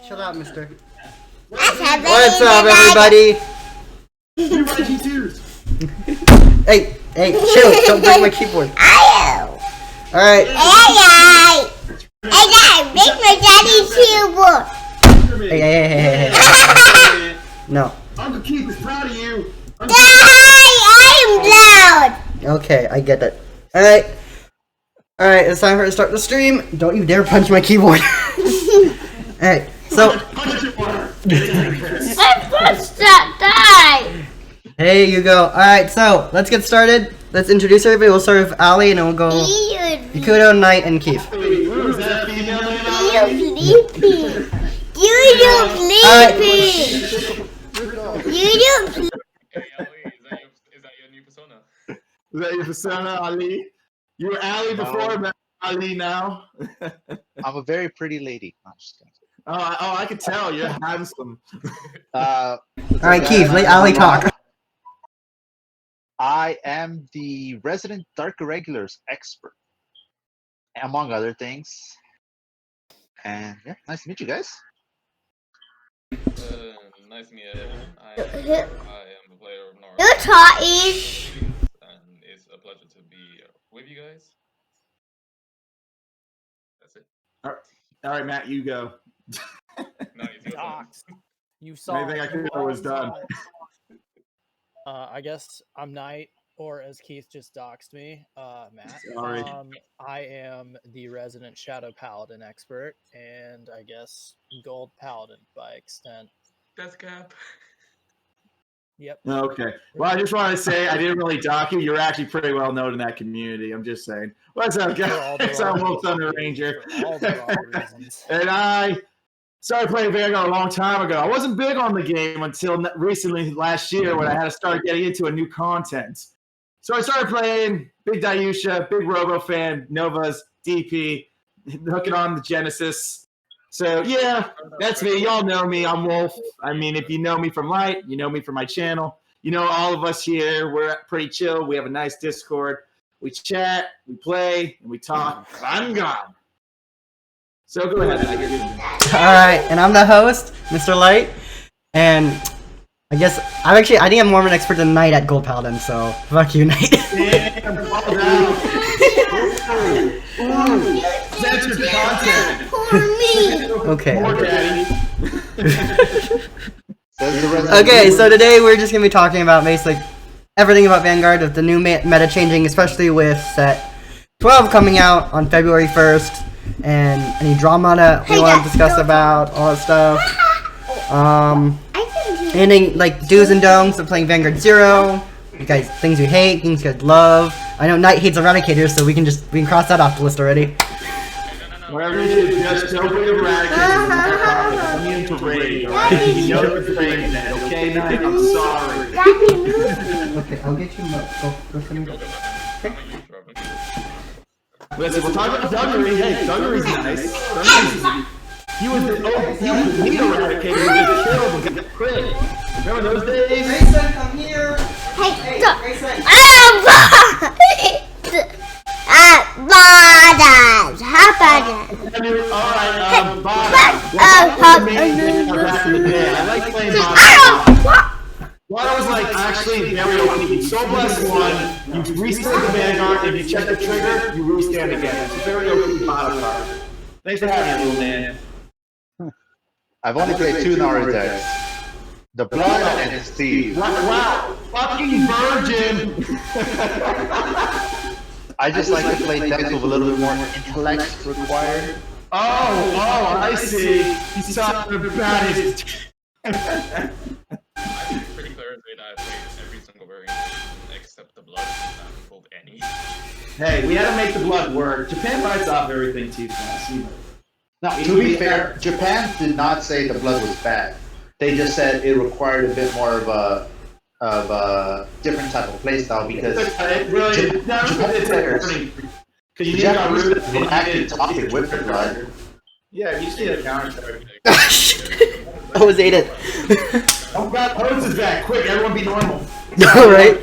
Chill out, mister. What's up, everybody? Hey, chill. Don't break my keyboard. Alright. Break my daddy's keyboard. Hey. No. Uncle Keith is proud of you. I am loud. Okay, I get that. Alright, it's time for us to start the stream. Don't you dare punch my keyboard. Alright, so... My foot's not die. Hey, you go. Alright, so, let's get started. Let's introduce everybody. We'll start with Ali, and then we'll go... Ikudo, Knight, and Keith. Who's that female? You sleepy. Hey, Ali, is that your new persona? Is that your persona, Ali? You were Ali before, but Ali now. I'm a very pretty lady. No, I'm just kidding. I could tell. You're handsome. Alright, Keith, let Ali talk. I am the resident Dark Irregulars expert, among other things. And yeah, nice to meet you guys. Nice to meet you. I am a player of Nora. You're talking. And it's a pleasure to be with you guys. That's it. All right, Matt, you go. No, it's your turn. You saw. Anything I could have was done. I guess I'm Knight, or as Keith just doxed me, Matt. Sorry. I am the resident Shadow Paladin expert, and I guess Gold Paladin by extent. That's Cap. Yep. Okay. Well, I just want to say I didn't really dock you. You're actually pretty well known in that community. I'm just saying. What's up, guys? I'm Wolfthunderranger. For all the wrong reasons. And I started playing Vanguard a long time ago. I wasn't big on the game until recently, last year, when I had to start getting into a new content. So I started playing Big Dayusha, big Robo fan, Novas, DP, hooking on the Genesis. So yeah, that's me. Y'all know me. I'm Wolf. I mean, if you know me from Light, you know me from my channel. You know all of us here. We're pretty chill. We have a nice Discord. We chat, we play, and we talk Vanguard. So go ahead. Alright, and I'm the host, Mr. Light. And I guess I think I'm more of an expert than Knight at Gold Paladin, so fuck you, Knight. Damn, fall down. Censored content. For me. Okay. More daddy. Okay, so today we're just gonna be talking about basically everything about Vanguard, with the new meta changing, especially with set 12 coming out on February 1st, and any drama that we want to discuss about, all that stuff. Any like do's and don'ts of playing Vanguard 0. You guys, things you hate, things you guys love. I know Knight hates Eradicators, so we can cross that off the list already. Whatever you do, just don't put Eradicators. I'm into raid, alright? You know it's raid then, okay, Knight? I'm sorry. Okay, I'll get you go for me. Listen, we'll talk about Dungaree. Hey, Dungaree's nice. He was the lead Eradicator who just killed and got crit. Remember those days? Grayson, come here. Hey, Grayson. Paladins. How about that? Alright, Bob. I like playing Bob. Well, I was like actually very OP. Soul Blast 1, you restand the Vanguard, if you check the trigger, you restand again. It's a very OP bottom card. Thanks for having me, little man. I've only played two Nara decks. The Blood and Steve. Wow, fucking virgin! I just like to play decks with a little bit more intellect required. Oh, I see. He's talking about his... I think it's pretty clear that I played every single variant except the blood. Not pulled any. Hey, we had to make the blood work. Japan bites off everything too fast. You know. Now, to be fair, Japan did not say the blood was bad. They just said it required a bit more of a different type of playstyle because it really Japan players were actually talking with the blood. Yeah, you see the counter. I was ate it. Oh god, Host is back! Quick, everyone be normal. Alright.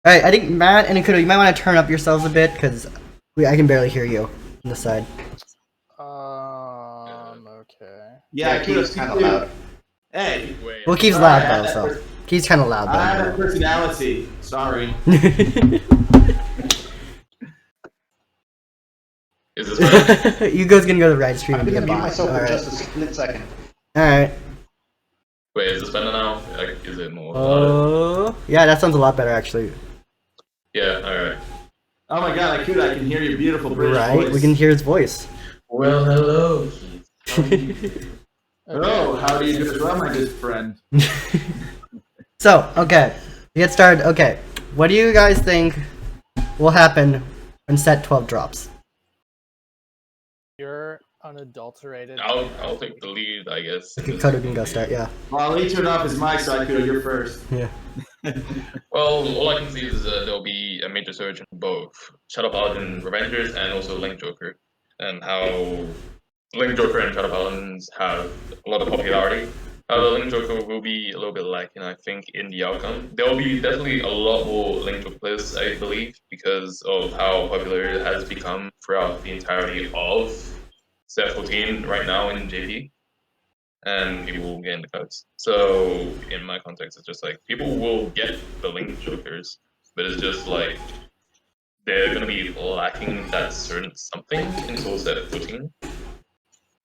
Alright, I think Matt and Ikudo, you might want to turn up yourselves a bit, because I can barely hear you on this side. Okay. Yeah, Keith's kind of loud. Hey, Wait, Well, Keith's Alright, loud though, so Keith's kind of loud I have a though. personality. Sorry. is this better? Hugo's gonna go to the right stream I'm and be gonna a mute bot. myself for Alright. just a split second. Alright. Wait, is this better now? Like, is it more louder? Yeah, that sounds a lot better actually. Yeah, alright. Oh my god, I can hear your beautiful British Right? voice. We can hear his voice. Well, hello, Keith. How are you? Oh, how do you do as well, my good friend? So, okay. To get started, okay. What do you guys think will happen when set 12 drops? Pure, unadulterated. I'll take the lead, I guess. in this Kodo can go game. start, yeah. Well, I'll turn off his mic so I could. You're first. Yeah. Well, all I can see is there'll be a major surge in both Shadow Paladin Revengers and also Link Joker, and how Link Joker and Shadow Paladins have a lot of popularity. Link Joker will be a little bit lacking, I think, in the outcome. There will be definitely a lot more Link Joker players, I believe, because of how popular it has become throughout the entirety of set 14 right now in JP. And people will get in the cuts. So in my context, it's just like people will get the Link Jokers, but it's just like they're gonna be lacking that certain something until set 14.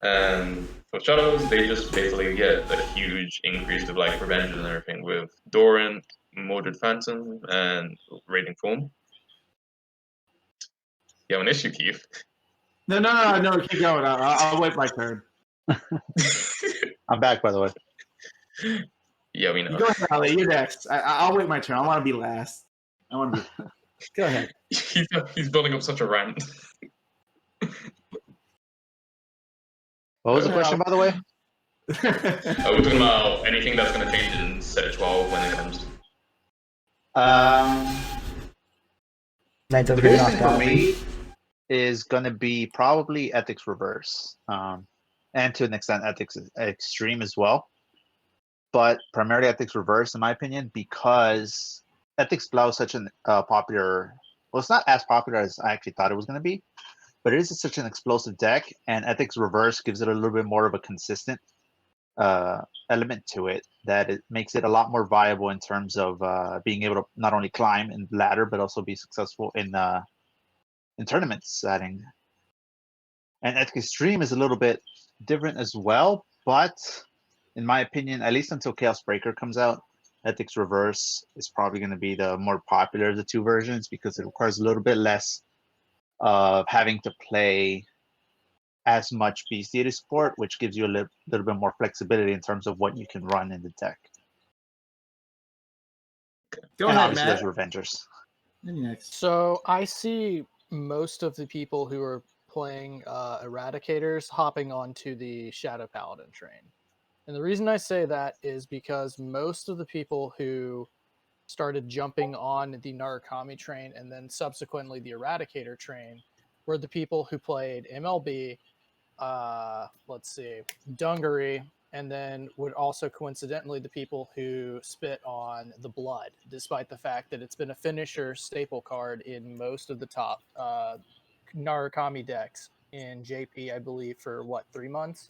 And for Shadows, they just basically get a huge increase of like revenge and everything with Doran, Mordred Phantom, and Raiding Form. You have an issue, Keith. No, keep going. I'll wait my turn. I'm back, by the way. Yeah, we You know. go ahead, Ali. You're next. I'll wait my turn. I want to be last. I want to be. Go ahead. He's building up such a rant. What was the question, by the way? We're talking about anything that's going to change in set 12 when it comes. Knights The over biggest knocked thing for out. me is gonna be probably Ethics Reverse, and to an extent Ethics Extreme as well. But primarily Ethics Reverse, in my opinion, because Ethics Blau is such an popular. Well, it's not as popular as I actually thought it was gonna be, but it is such an explosive deck, and Ethics Reverse gives it a little bit more of a consistent element to it that it makes it a lot more viable in terms of being able to not only climb in the ladder but also be successful in tournament setting. And Ethics Extreme is a little bit different as well, but in my opinion, at least until Chaos Breaker comes out, Ethics Reverse is probably going to be the more popular of the two versions because it requires a little bit less of having to play as much bestiary support, which gives you a little bit more flexibility in terms of what you can run in the deck. Go And ahead, obviously Matt. there's Revengers. You're next. So I see most of the people who are playing Eradicators hopping onto the Shadow Paladin train. And the reason I say that is because most of the people who started jumping on the Narukami train and then subsequently the Eradicator train were the people who played MLB, Dungaree, and then would also coincidentally the people who spit on the Blood, despite the fact that it's been a finisher staple card in most of the top Narukami decks in JP, I believe, for 3 months?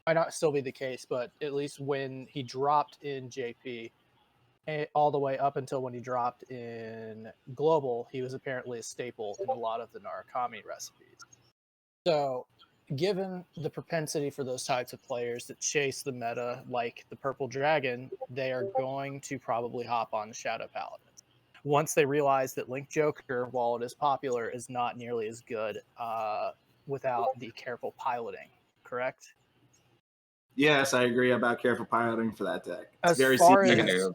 Might not still be the case, but at least when he dropped in JP, all the way up until when he dropped in Global, he was apparently a staple in a lot of the Narukami recipes. So, given the propensity for those types of players that chase the meta like the Purple Dragon, they are going to probably hop on Shadow Paladins. Once they realize that Link Joker, while it is popular, is not nearly as good without the careful piloting, correct? Yes, I agree about careful piloting for that deck. It's As very far I CP. can do that.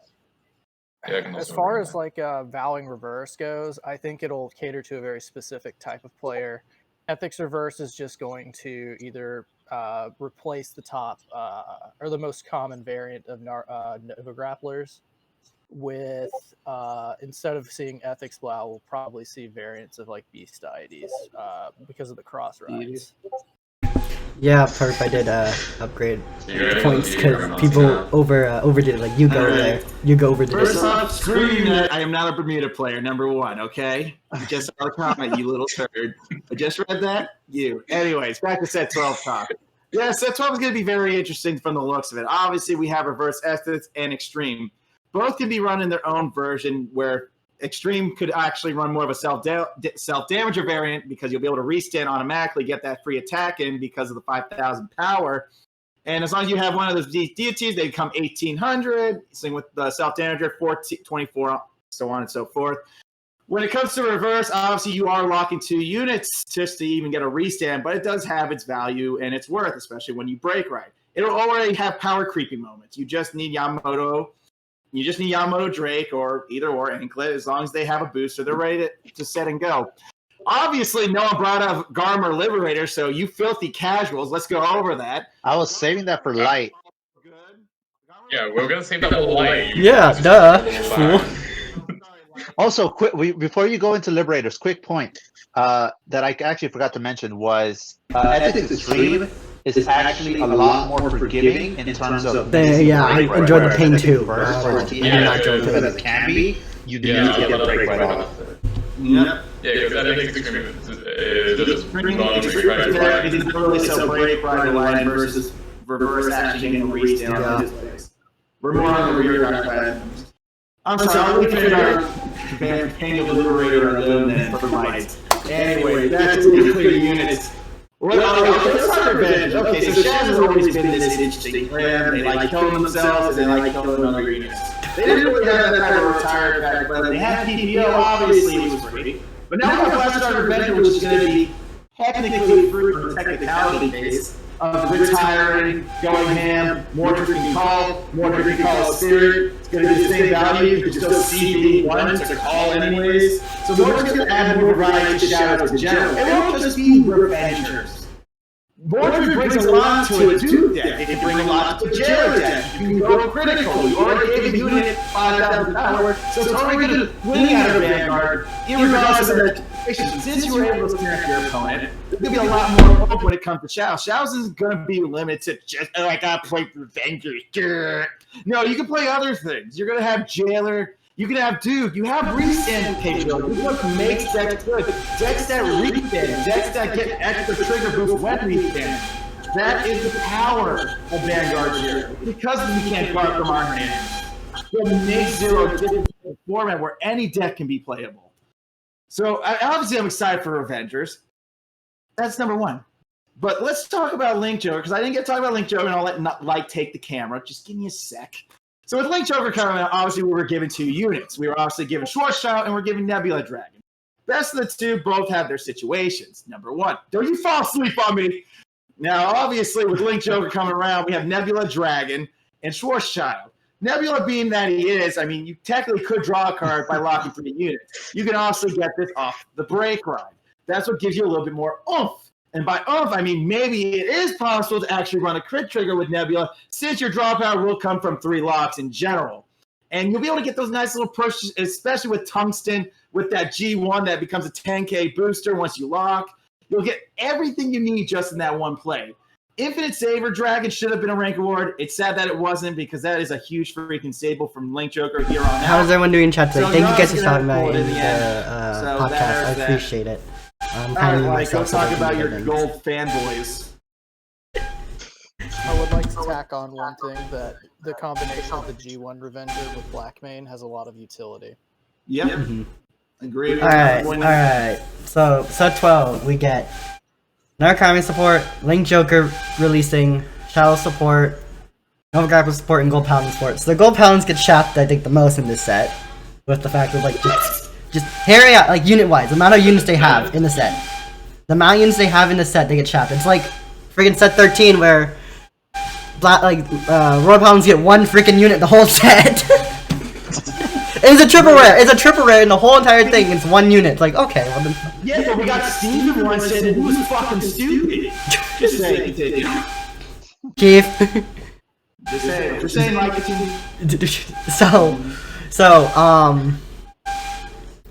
Yeah, I can As also far agree as on like Vowing Reverse goes, I think it'll cater to a very specific type of player. Ethics Reverse is just going to either replace the top or the most common variant of Nova Grapplers with, instead of seeing Ethics Blau, we'll probably see variants of like Beast Deities because of the cross rides. Yeah, perp, I did upgrade So you're able points to because do people your overdid it. Like, you go Alright. there. You go overdid First it. off, screw you, Ned. I am not a Bermuda player, number one, okay? You just saw a comment, you little turd. I just read that? You. Anyways, back to set 12 talk. Yeah, set 12 is going to be very interesting from the looks of it. Obviously, we have Reverse Esthetics and Extreme. Both can be run in their own version, where Extreme could actually run more of a self-damager variant because you'll be able to restand automatically, get that free attack in because of the 5,000 power. And as long as you have one of those deities, they become 1,800. Same with the self-damager, 24, so on and so forth. When it comes to reverse, obviously you are locking 2 units just to even get a restand, but it does have its value and its worth, especially when you break right. It'll already have power creeping moments. You just need Yamamoto. You just need Yamamoto Drake or either or Anklet. As long as they have a booster, they're ready to set and go. Obviously, no one brought up Garmer Liberator, so you filthy casuals, let's go over that. I was saving that for light. Yeah, we're gonna save that for light. Yeah, duh. Fool. Also, before you go into Liberators, quick point that I actually forgot to mention was Ethics Extreme is actually a lot more forgiving in terms of... Yeah, I enjoyed the pain too. It can be. You do need to get break right off. Yep. Yeah, because I think Extreme is just Bring non-break right. it is literally so break right line versus reverse action and restand on his place. We're more on the rear guard platforms. I'm sorry, we put our King of the Liberator alone then for lights. Anyway, that's really clear units. Let's start revenge. Okay, so Shaz has always been this interesting brand. They like killing themselves and they like killing other units. They didn't really have that type of retired back, but they had PPO, obviously it was free. But now we have Blast Star Revenge, which is going to be technically free from a technicality base of retiring, going ham, more drinking call spirit. It's going to be the same value. You can still see one to call anyways. So Mordred's going to add more variety to Shadows in general. It won't just be Revengers. Mordred brings a lot to a Duke deck. It can bring a lot to a Jailer deck. You can go critical. You already gave a unit 5,000 power, so it's already going to win out of Vanguard, irregardless of that. Since you were able to snap your opponent, there's going to be a lot more hope when it comes to Shadows. Shadows isn't going to be limited to just, oh, I got to play Revengers. No, you can play other things. You're going to have Jailer. You can have Duke. You have restand capability. This is what makes decks good. Decks that restand. Decks that get extra trigger boost when restand. That is the power of Vanguard here. Because we can't guard from our hands. We have a zero different format where any deck can be playable. So, obviously, I'm excited for Revengers. That's number one. But let's talk about Link Joker, because I didn't get to talk about Link Joker, and I'll let Light take the camera. Just give me a sec. So with Link Joker coming out, obviously we were given 2 units. We were obviously given Schwarzschild, and we're given Nebula Dragon. Best of the 2 both have their situations. Number 1, don't you fall asleep on me. Now, obviously, with Link Joker coming around, we have Nebula Dragon and Schwarzschild. Nebula being that he is, I mean, you technically could draw a card by locking 3 units. You can also get this off the break ride. That's what gives you a little bit more oomph. And by oomph, I mean maybe it is possible to actually run a crit trigger with Nebula, since your draw power will come from 3 locks in general. And you'll be able to get those nice little pushes, especially with Tungsten, with that G1 that becomes a 10k booster once you lock. You'll get everything you need just in that one play. Infinite Saber Dragon should have been a rank award. It's sad that it wasn't, because that is a huge freaking staple from Link Joker here on out. How's everyone doing in chat today? So Thank you guys for stopping by in in the the end. podcast. I appreciate it. I'm kind of Alright, go myself, so talk thank about you your again. gold fanboys. I would like to tack on one thing, that the combination of the G1 Revenger with Blackmane has a lot of utility. Yep. Mhm. Agree. Alright. So, set 12, we get Narcomi support, Link Joker releasing, Shadow support, Nova Grapple support, and Gold Paladin support. So the Gold Paladins get shafted, I think, the most in this set, with the fact of, like, just hearing out, like, unit-wise, the amount of units they have in the set. The amount of units they have in the set, they get shafted. It's like freaking set 13, where Royal Paladins get 1 freaking unit the whole set. It's a triple rare. It's a triple rare in the whole entire thing. It's 1 unit. It's like, okay, well then. Yeah, but we got Steven once said, who's fucking stupid? Just saying, Chief. Just saying, like, So,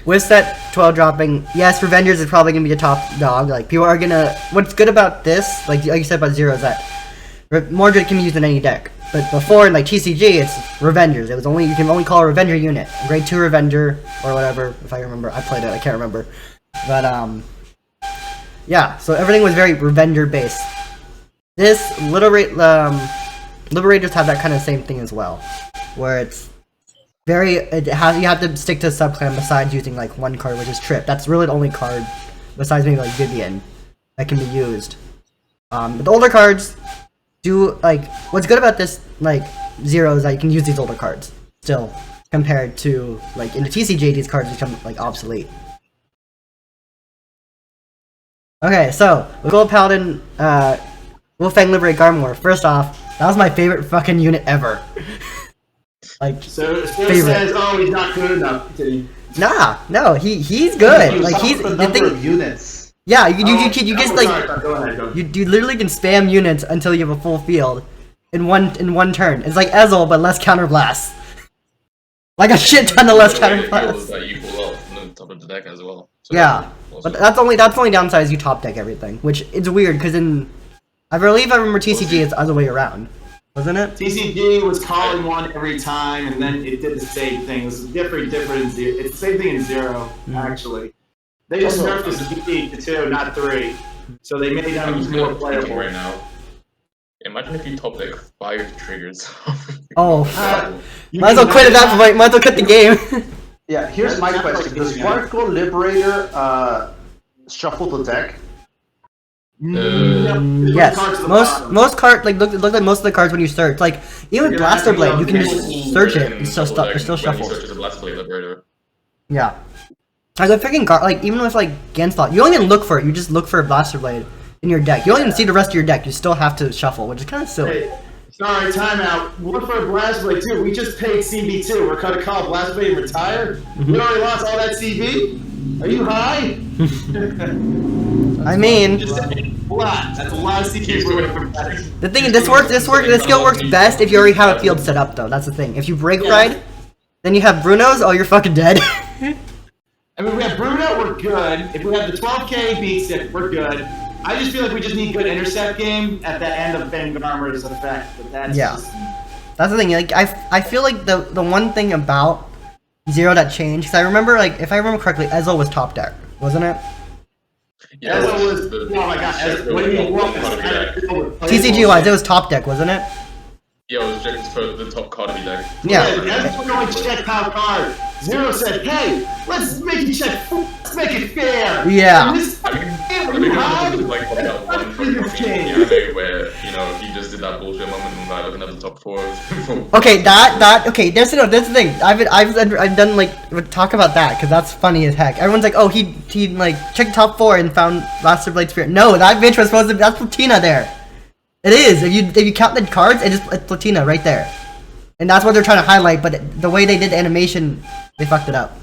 with set 12 dropping, yes, Revengers is probably gonna be the top dog. Like, people are gonna. What's good about this, like you said about Zero, is that Mordred can be used in any deck. But before, in like TCG, it's Revengers. It was only, you can only call a Revenger unit, grade 2 Revenger or whatever. If I remember, I played it. I can't remember. But yeah. So everything was very Revenger based. this Liberators have that kind of same thing as well, where it's you have to stick to a subclan besides using like one card, which is Trip. That's really the only card besides maybe like Vivian that can be used. But the older cards do like what's good about this like Zero is that you can use these older cards still compared to like in the TCG these cards become like obsolete. Okay, so we'll go Paladin, Wolfang Liberate Garmor. First off, that was my favorite fucking unit ever. Like, So favorite. says, oh, he's not good enough. Nah, no, he's good. Like he's the the number thing. of units. Yeah, you just like Go ahead. you literally can spam units until you have a full field in one turn. It's like Ezel but less counterblast. Like a shit ton of less counterblast. That you pull out from the top of the deck as well. So Yeah, also- but that's only downside is you top deck everything, which it's weird because I remember TCG it's the other way around, wasn't it? TCG was calling one every time, and then it did the same thing. It was different in Zero. It's the same thing in Zero, actually. They just nerfed this VP to 2, not 3. So they made I'm them just more gonna think playable. right now. Imagine if you top deck 5 triggers. Oh, You might as well can quit at that imagine- point. Might as well quit the game. Yeah, here's my That's question. like- Does Sparkle Liberator shuffle the deck? No, Yes, cards to the most bottom. cards like look at most of the cards when you search. Like even with Yeah, Blaster Blade, you can yeah. just search it and still Double it still deck when you shuffles. search as a Blaster Blade Liberator. Yeah. Like a freaking like even with like Ganslot, you don't even look for it. You just look for a Blaster Blade in your deck. You don't even see the rest of your deck. You still have to shuffle, which is kind of silly. Hey, sorry, timeout. Look for a Blast Blade too. We just paid CB2. We're gonna call Blast Blade and retire. We already lost all that CB. Are you high? I mean, Just a lot. That's a lot of CB we're away from that. the thing is, this skill works best if you already have a field set up, though. That's the thing. If you break ride, then you have Bruno's. Oh, you're fucking dead. I mean, we have Bruno, we're good. If we have the 12K beat stick, we're good. I just feel like we just need good intercept game at the end of Vanguard's effect. But that's Yeah. just... That's the thing. Like I feel like the one thing about Zero that changed, because I remember like if I remember correctly, Ezel was top deck, wasn't it? Yeah, Ezel was, oh my god, Ezel, when you walk TCG wise, it was top deck, wasn't it? Yeah, it was just for the top card of your deck. Yeah. Ezel going check top card. Zero said, hey, let's make it check, let's make it fair. Yeah. And this, I mean, are I you mean, high? it was like probably that one from the Okay. anime where, you know, he just did that bullshit moment and like looking at the top 4. Okay, okay. There's the thing. I've done like talk about that because that's funny as heck. Everyone's like, oh, he like checked top 4 and found Blaster Blade Spirit. No, that bitch was supposed to. That's Platina there. It is. If you count the cards, it's Platina right there, and that's what they're trying to highlight. But the way they did the animation, they fucked it up.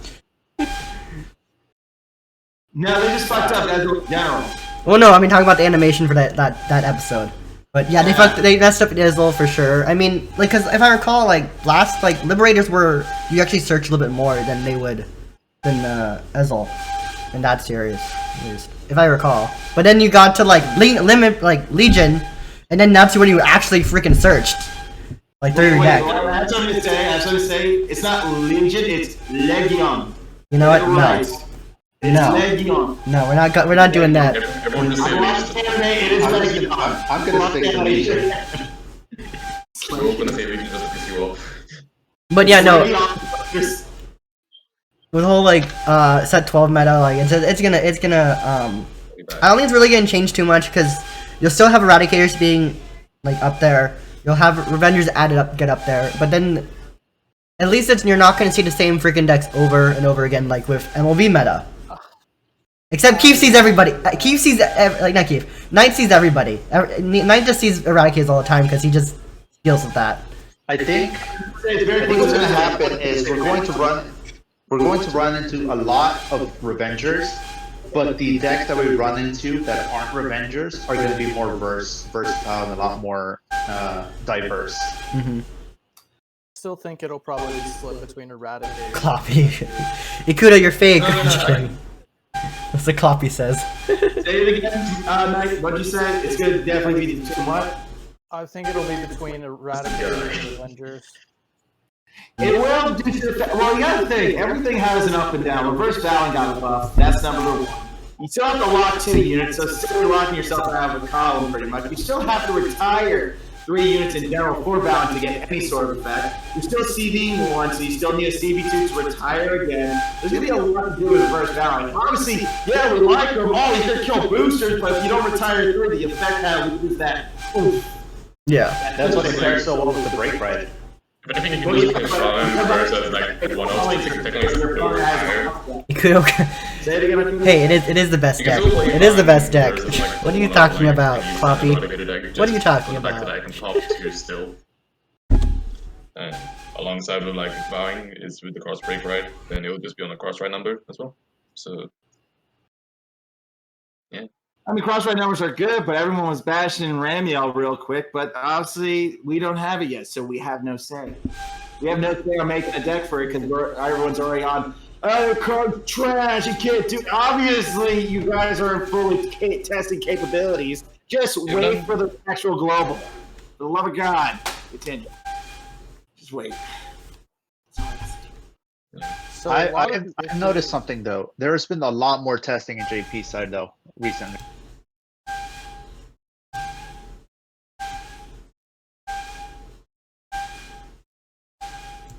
No, they just fucked up as a general. Well, no, I mean talking about the animation for that episode. But yeah, they messed up Ezel for sure. I mean, like, cause if I recall, like Liberators were you actually search a little bit more than they would than Ezel in that series, at least if I recall. But then you got to like Legion, and then that's when you actually freaking searched, like through your deck. That's what I'm gonna say. That's what I'm gonna say. It's not Legion. It's Legion. You know what? You're No, right. It's no, Legion. no, we're not doing that. Everyone just say I watched Legion. anime. It is Legion. I'm gonna stick to Legion. We're all gonna say Legion just to piss you off. But yeah, no. Just- With the whole like set 12 meta, like it's gonna I don't think it's really gonna change too much because you'll still have Eradicators being like up there. You'll have Revengers get up there, but then at least you're not gonna see the same freaking decks over and over again like with MLB meta. Except Keith sees everybody. Keith sees like not Keith. Knight sees everybody. Knight just sees Eradicators all the time because he just deals with that. I think it's very what's going to happen is we're going to run into a lot of Revengers, but the decks that we run into that aren't Revengers are going to be more versatile and a lot more diverse. Still think it'll probably split between Eradicator. Cloppy. Ikuda, you're fake. No, no, no, Just kidding. That's what Cloppy says. Say it again, Mike. What'd you say? It's gonna definitely be between what? I think it'll be between Eradicator and Avengers. It will due to the fact. Well, you gotta think. Everything has an up and down. Reverse Valen got a buff. That's number 1. you still have to lock 2 units, so still you're locking yourself out of a column pretty much. You still have to retire 3 units in general for Bound to get any sort of effect. You're still CBing 1, so you still need a CB2 to retire again. There's going to be a lot to do with reverse Bound. Obviously, yeah, we like them. Oh, you can kill boosters, but if you don't retire 3, the effect that loses that. Oof. Yeah. That's what compares so well with the break ride. But I think you can use like Paladin versus like one else technically retire. You could. Say it again. Hey, it is the best deck. It is the best deck. What are you talking about, Floppy? What are you talking The fact that I about? can pop 2 still. And alongside with like bowing is with the cross break right, then it will just be on the cross right number as well. So yeah. I mean, cross-right numbers are good, but everyone was bashing Ramiel real quick. But obviously, we don't have it yet, so we have no say. We have no say on making a deck for it because everyone's already on. Oh, card trash! You can't do. Obviously, you guys are fully testing capabilities. Just wait for the actual global. For the love of God, continue. Just wait. So I've noticed something though. There has been a lot more testing in JP side though recently.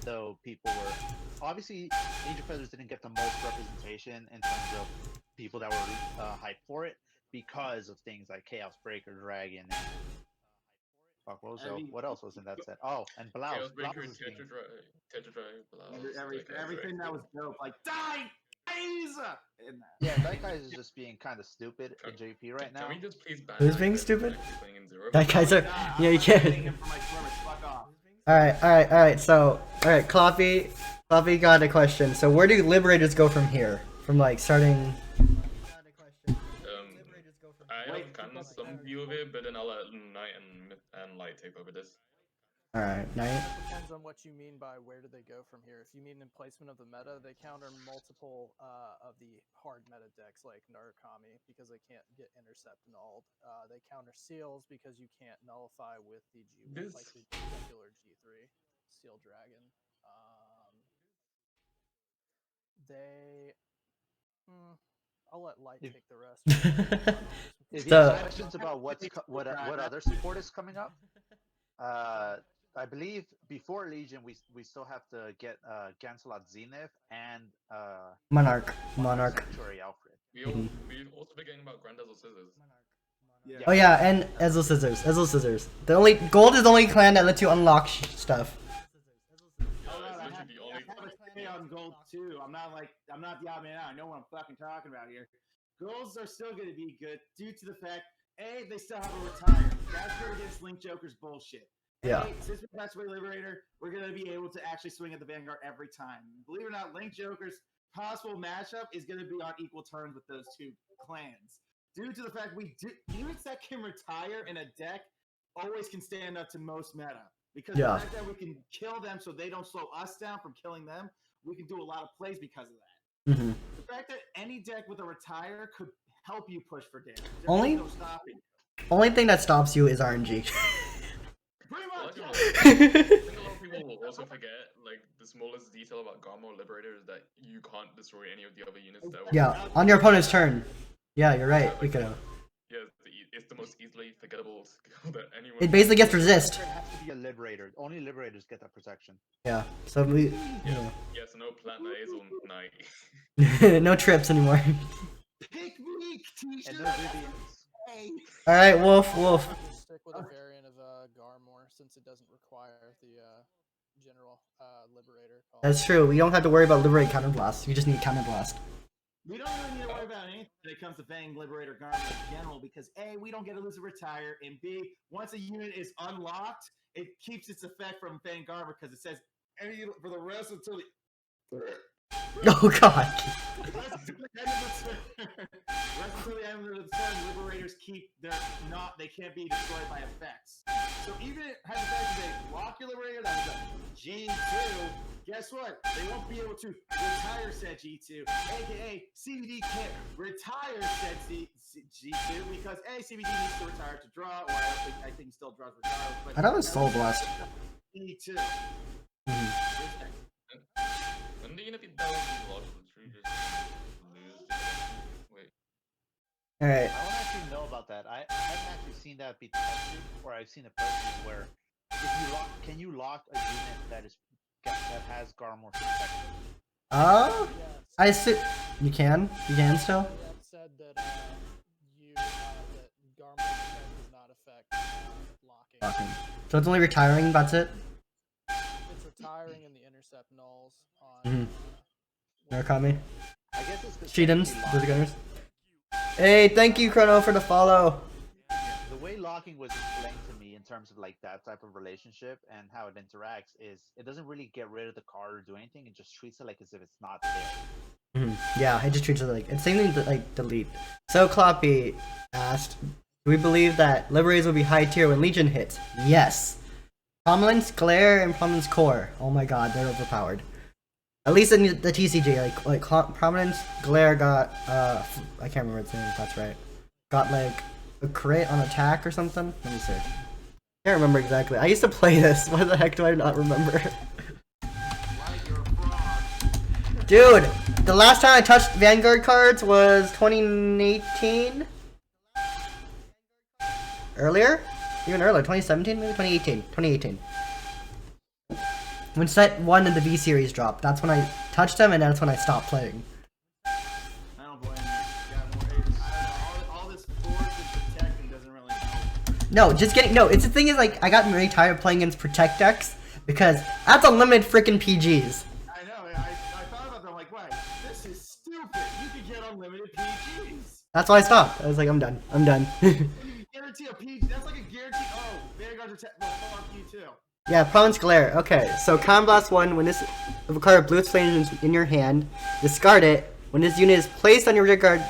So people were obviously Age of Feathers didn't get the most representation in terms of people that were hyped for it because of things like Chaos Breaker, Dragon, and fuck, what else was in that set? Oh, and Blouse. Chaos Breaker, Blouse is being- Tetra Blouse. Everything that was dope, like die, in that. Yeah, that guy is just being kind of stupid in JP right now. Can we just please ban Who's that being guy stupid? from playing in Zero? That guy's a. Yeah, you can't. Fuck off. Alright. So, alright, Cloppy got a question. So, where do Liberators go from here? From like starting. I have kind of some view of it, but then I'll let Knight and Light take over this. Alright, Knight. It depends on what you mean by where do they go from here. If you mean in placement of the meta, they counter multiple of the hard meta decks like Narukami because they can't get intercept nulled. They counter seals because you can't nullify with the like the regular G3 Seal Dragon. I'll let Light take the rest. If you So- have questions about what other support is coming up, I believe before Legion we still have to get Gancelot Zenith and Monarch. Sanctuary Alfred. We also forgetting about Grand Dazzle Scissors. Oh yeah, and Ezel Scissors. The only gold is the only clan that lets you unlock stuff. Yeah, it's literally the only. I have a say on gold too. I'm not the odd man out. I know what I'm fucking talking about here. Golds are still going to be good due to the fact, A, they still have a retire. That's good against Link Joker's bullshit. Yeah. A, since we're Patchway Liberator, we're going to be able to actually swing at the Vanguard every time. Believe it or not, Link Joker's possible matchup is going to be on equal terms with those two clans. Due to the fact units that can retire in a deck always can stand up to most meta. Because the fact that we can kill them so they don't slow us down from killing them, we can do a lot of plays because of that. Mm-hmm. The fact that any deck with a retire could help you push for damage. Only- no stopping. Only thing that stops you is RNG. Pretty I much. think a lot of people will also forget like the smallest detail about Garmo Liberator is that you can't destroy any of the other units that will. Yeah, on your opponent's turn. Yeah, you're right. We could have. Yeah, it's the most easily forgettable skill that anyone. It basically gets resist. It has to be a Liberator. Only Liberators get that protection. Yeah. So we. Yeah, so no Platinum Azel Knight. No trips anymore. Pick me, And Tisha. no Vivians. All right, Wolf. We'll stick with a variant of Garmor since it doesn't require the general Liberator. That's true. We don't have to worry about liberate counterblast. We just need counterblast. We don't really need to worry about anything when it comes to Fang Liberator Garment in general because A, we don't get to lose a retire, and B, once a unit is unlocked, it keeps its effect from Fang Garment because it says any for the rest until the Oh god. rest until the end of the turn, Liberators keep they can't be destroyed by effects. So even hypothetically they lock your Liberator, that was a G2. Guess what? They won't be able to retire said G2, aka CBD can't retire said G2 because CBD needs to retire to draw, or I think he still draws regardless. But I thought it was Soul Blast. G2. And even if it does lose a lot of the tree, just lose. Wait. All right. I don't actually know about that. I haven't actually seen that be tested, or I've seen a person where if you lock, can you lock a unit that has Garmor protection? Oh, Yes. I see. You can still. They have said that that Garmin does not affect locking. Awesome. So it's only retiring. That's it. It's retiring in the intercept nulls on. Mhm. Murakami. I guess it's 'cause Shedens, technically the gunners. Hey, thank you, Chrono, for the follow. the way locking was explained to me in terms of like that type of relationship and how it interacts is it doesn't really get rid of the card or do anything. It just treats it like as if it's not there. Yeah, I just treats it like it's same thing like delete. So Kloppy asked, "Do we believe that Liberates will be high tier when Legion hits?" Yes. Prominence, Glare, and Prominence Core. Oh my God, they're overpowered. At least in the TCG, like Prominence, Glare got I can't remember its name. If that's right. Got like a crit on attack or something. Let me see. Can't remember exactly. I used to play this. Why the heck do I not remember? Like you're a fraud. Dude, the last time I touched Vanguard cards was 2018? Earlier? Even earlier, 2017 maybe? 2018. 2018. When set 1 in the V series dropped, that's when I touched them and that's when I stopped playing. I don't blame you. You got more hate. I don't know. All this force and protecting doesn't really help. No, just kidding. No, it's the thing is like, I got really tired of playing against Protect decks because that's unlimited freaking PGs. I know. I thought about that. I'm like, wait, this is stupid. You could get unlimited PGs. That's why I stopped. I was like, I'm done. I'm done. Guarantee a PG. That's like a guarantee. Oh, Vanguard's attack. Well, fuck you too. Yeah, Province Glare. Okay, so Common Blast 1, when this if a card of blue flames in your hand, discard it. When this unit is placed on your rear guard,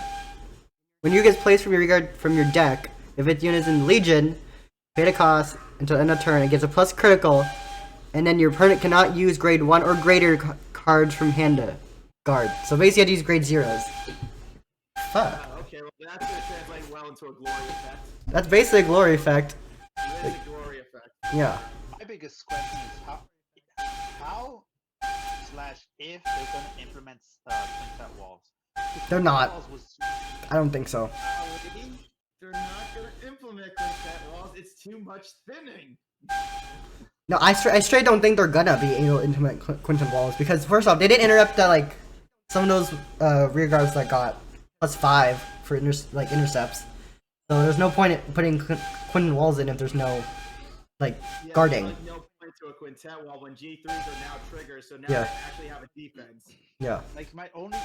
when you get placed from your rear guard from your deck, if its unit is in Legion, pay the cost until end of turn. It gets a plus critical, and then your opponent cannot use grade 1 or greater cards from hand to guard. So basically, you have to use grade 0s. Fuck. Okay, well, that's going to translate well into a glory effect. That's basically a glory effect. That's a glory effect. Yeah. My biggest question is how / if they're going to implement quintet walls. They're not. Walls was I don't think so. They're not going to implement quintet walls. It's too much thinning. No, I straight don't think they're gonna be able to implement Quinton Walls because first off, they didn't interrupt the like some of those rear guards that got +5 for intercepts. So there's no point in putting Quinton Walls in if there's no like Yeah, guarding. like no point to a quintet wall when G3s are now triggers, so now Yeah. they actually have a defense. Yeah. like the only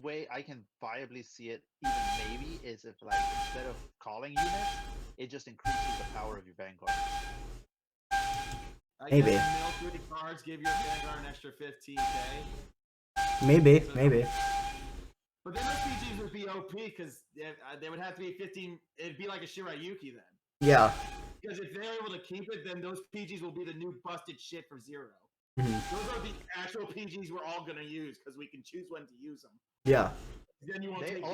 way I can viably see it even maybe is if like instead of calling units, it just increases the power of your Vanguard. I Maybe. guess mill 3 cards, give your Vanguard an extra 15k. Maybe. But then those PGs would be OP because they would have to be 15. It'd be like a Shirayuki then. Yeah. Because if they're able to keep it, then those PGs will be the new busted shit for 0. Mhm. Those are the actual PGs we're all gonna use because we can choose when to use them. Yeah. Then you won't They take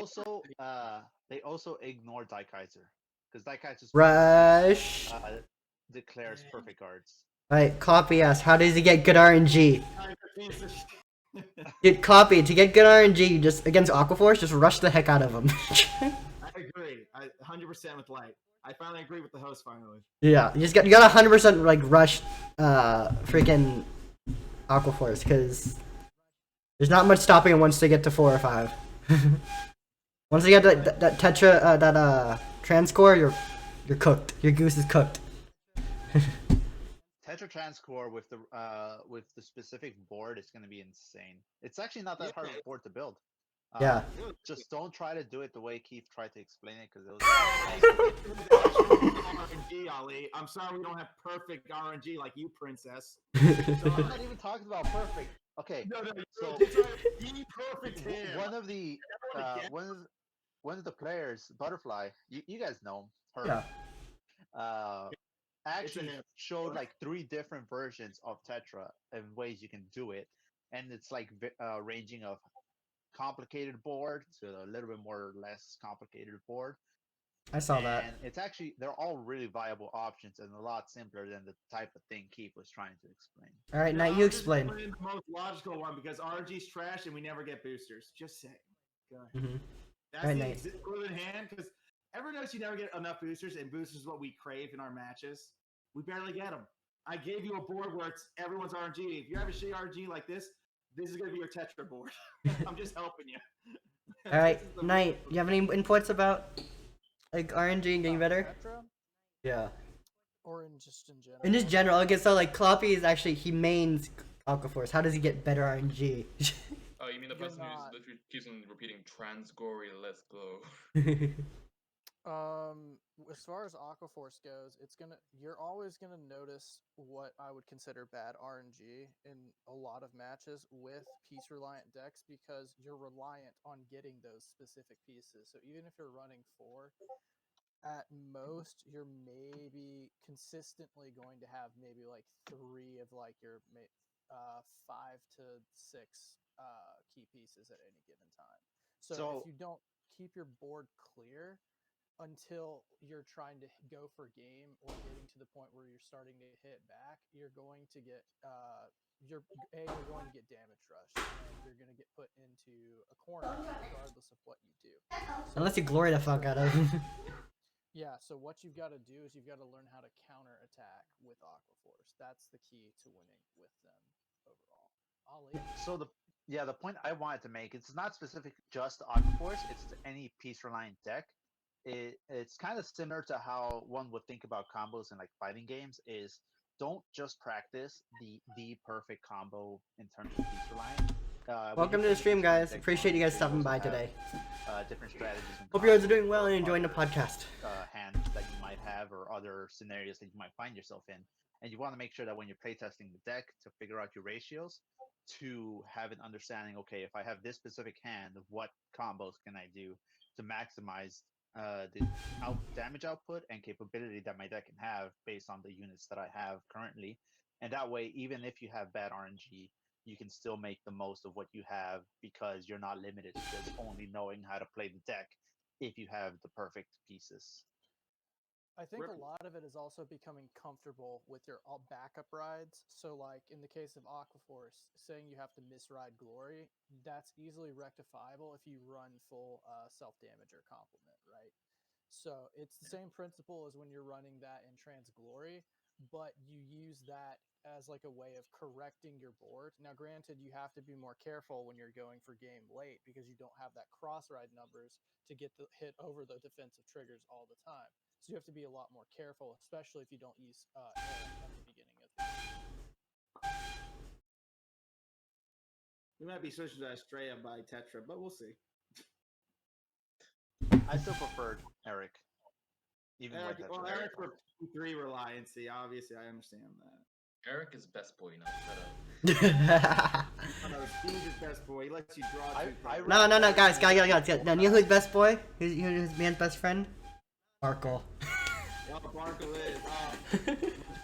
also ignore Daikaiser because Daikaiser Rush. declares perfect guards. Alright, Copy asks, how does he get good RNG? piece of shit. Dude, Copy, to get good RNG, you just against Aquaforce, just rush the heck out of him. I agree. I 100% with Light. I finally agree with the host finally. Yeah, you got 100% like rush freaking Aquaforce because there's not much stopping him once they get to 4 or 5. Once they get that Tetra Transcore, you're cooked. Your goose is cooked. Tetra Transcore with the specific board is going to be insane. It's actually not that hard of a board to build. Yeah. Just don't try to do it the way Keith tried to explain it because it was. RNG, Ali. I'm sorry we don't have perfect RNG like you, princess. So I'm not even talking about perfect. Okay. No, So be perfect here. one of the players, Butterfly, you guys know her. Yeah. Actually him. showed like 3 different versions of Tetra and ways you can do it, and it's like ranging of complicated board to a little bit more or less complicated board. I saw that. And it's actually they're all really viable options and a lot simpler than the type of thing Keith was trying to explain. All right, now I'm you just explain. playing the most logical one because RNG's trash and we never get boosters. Just saying. Go ahead. Mhm. That's Right, the Nate. equivalent hand, because everyone knows you never get enough boosters, and boosters is what we crave in our matches. We barely get them. I gave you a board where it's everyone's RNG. If you have a shitty RNG like this is going to be your Tetra board. I'm just helping you. All right, Knight, you have any inputs about like RNG and getting better? Tetra? Yeah. Or in just in general? In just general, okay, so like Kloppy is actually, he mains Aquaforce. How does he get better RNG? Oh, you mean the You're person not- who's literally keeps on repeating Transgory, let's go. As far as Aquaforce goes, you're always gonna notice what I would consider bad RNG in a lot of matches with piece reliant decks because you're reliant on getting those specific pieces. So even if you're running 4, at most you're maybe consistently going to have maybe like 3 of like your 5 to 6 key pieces at any given time. So if you don't keep your board clear until you're trying to go for game or getting to the point where you're starting to hit back, you're going to get you're going to get damage rushed and you're going to get put into a corner regardless of what you do. Unless you glory the fuck out of him. Yeah, so what you've got to do is you've got to learn how to counter attack with Aquaforce. That's the key to winning with them overall. Ollie? So the point I wanted to make, it's not specific just to Aquaforce, it's to any piece reliant deck. It's kind of similar to how one would think about combos in like fighting games, is don't just practice the perfect combo in terms of piece reliant. Welcome to the stream, guys. Appreciate you guys stopping by today. Different strategies. Hope you guys are doing well and enjoying the podcast. Hands that you might have or other scenarios that you might find yourself in. And you want to make sure that when you're playtesting the deck to figure out your ratios, to have an understanding, okay, if I have this specific hand, what combos can I do to maximize the damage output and capability that my deck can have based on the units that I have currently. And that way, even if you have bad RNG, you can still make the most of what you have because you're not limited to just only knowing how to play the deck if you have the perfect pieces. I think a lot of it is also becoming comfortable with your backup rides. So, like in the case of Aquaforce, saying you have to misride Glory, that's easily rectifiable if you run full self-damage or complement, right? So it's the same principle as when you're running that in Trans Glory, but you use that as like a way of correcting your board. Now, granted, you have to be more careful when you're going for game late because you don't have that cross ride numbers to get the hit over the defensive triggers all the time. So you have to be a lot more careful, especially if you don't use air at the beginning of the game. We might be switching to Estrella by Tetra, but we'll see. I still prefer Eric. Even Eric, with well, Tetra. Eric for 3 reliancy, obviously, I understand that. Eric is best boy now. Shut up. He's his best boy. He lets you draw. No, guys. Now, you know who's best boy? Who's man's best friend? Barkle. Oh, Barkle is.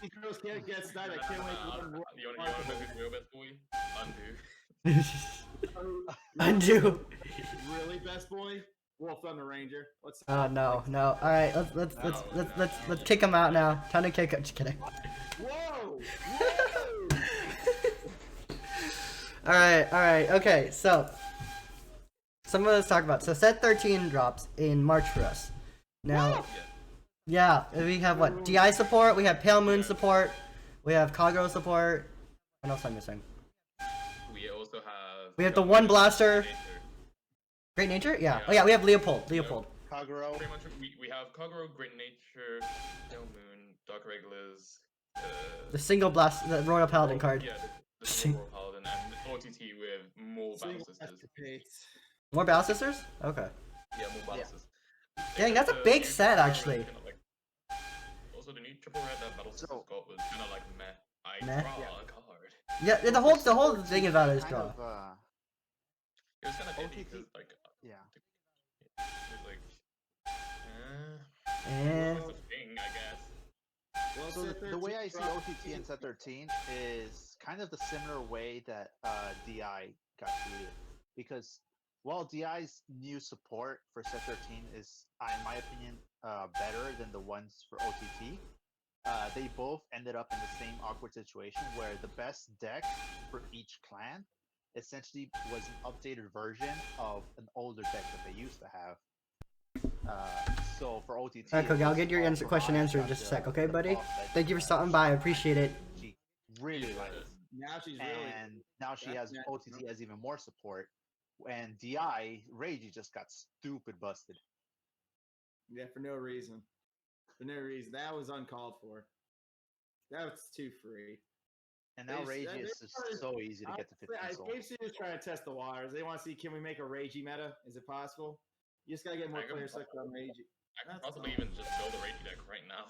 He girls can't get started. I can't wait to learn You want to know who's real best boy? Undo. Undo. Really, best boy? Wolfthunderranger. Let's. Oh no. All right, let's kick him out now. Time to kick him. Just kidding. Whoa! All right. Okay, so some of us talk about. So set 13 drops in March for us. Now, yeah, we have what? DI support. We have Pale Moon support. We have Kagro support. What else am I missing? We also have. We have the one blaster. Nature. Great Nature? Yeah. Oh yeah, we have Leopold. Kaguro. Pretty much, we have Kaguro, Great Nature, Pale Moon, Dark Regulars. The single blast, the Royal Paladin card. Yeah, the single Royal Paladin and OTT with more Battle Sisters. More Battle Sisters? Okay. Yeah, more Battle Sisters. Dang, that's a big set actually. Also, the new triple red that Battle Sisters got was kind of like meh. I Meh? draw a card. Yeah, the whole thing about it is draw. It was kind of iffy because like yeah. It was like And it's a thing, I guess. Well, So the way I see OTT in set 13 is kind of the similar way that DI got treated. Because while DI's new support for set 13 is, in my opinion, better than the ones for OTT, they both ended up in the same awkward situation where the best deck for each clan essentially was an updated version of an older deck that they used to have. So for OTT, Alright, Kogi, I'll get your all question provided answered in got just a the- sec, okay, the buddy? buff that, Thank you for stopping by. I appreciate it. She really likes. Now she's really. And now she has That's OTT has even more support. And DI Ragey just got stupid busted. Yeah, for no reason. For no reason. That was uncalled for. That was too free. And now They- Ragey is just so easy to get to 15 I soul. Game Studios trying to test the waters. They want to see, can we make a Ragey meta? Is it possible? You just gotta get more I can- players selected on Ragey. I can That's possibly all. even just build a Reiki deck right now.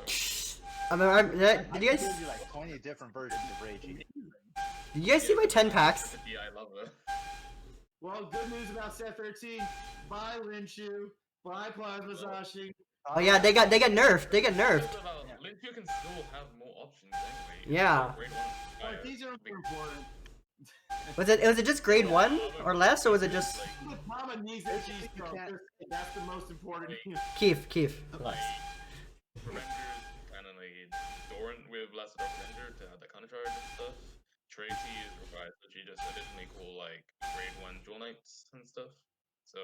Did you I can give guys you like 20 different versions of Ragey. see my 10 packs? The DI lover. Well, good news about set 13. Buy Linshu. Buy Plasma Zashing. Oh yeah, they got nerfed. They got nerfed. Yeah. Linku can still have more options anyway. Yeah. Grade one But fire. these are important. Was it just grade 1 or less, or was it just The Mama needs the cheese You can't- code. That's the most important. Keith? Like, Revengers kind of like Doran with Blessed Revenger to have that counter charge and stuff. Tracy is required, so she just additionally cool like grade 1 Jewel Knights and stuff. So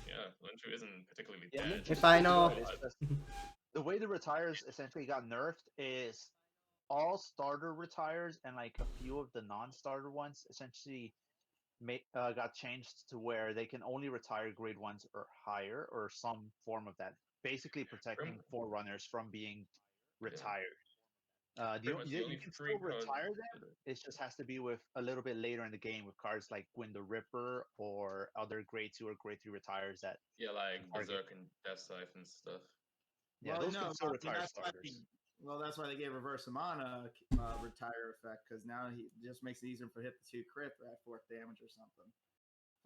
yeah, Linku isn't particularly Yeah, bad. Lynch If is I pretty know- good, it's just- the way the retires essentially got nerfed is all starter retires and like a few of the non-starter ones essentially got changed to where they can only retire grade 1s or higher or some form of that, basically protecting forerunners from being retired. Pretty much the You only can free still card- retire them. It just has to be with a little bit later in the game with cards like Gwyn the Ripper or other grade 2 or grade 3 retires that Yeah, like Target. Berserk and Death Scythe and stuff. yeah, those can still retire starters. That's why they gave Reverse Amana retire effect, because now he just makes it easier for hit the 2 crit at 4th damage or something.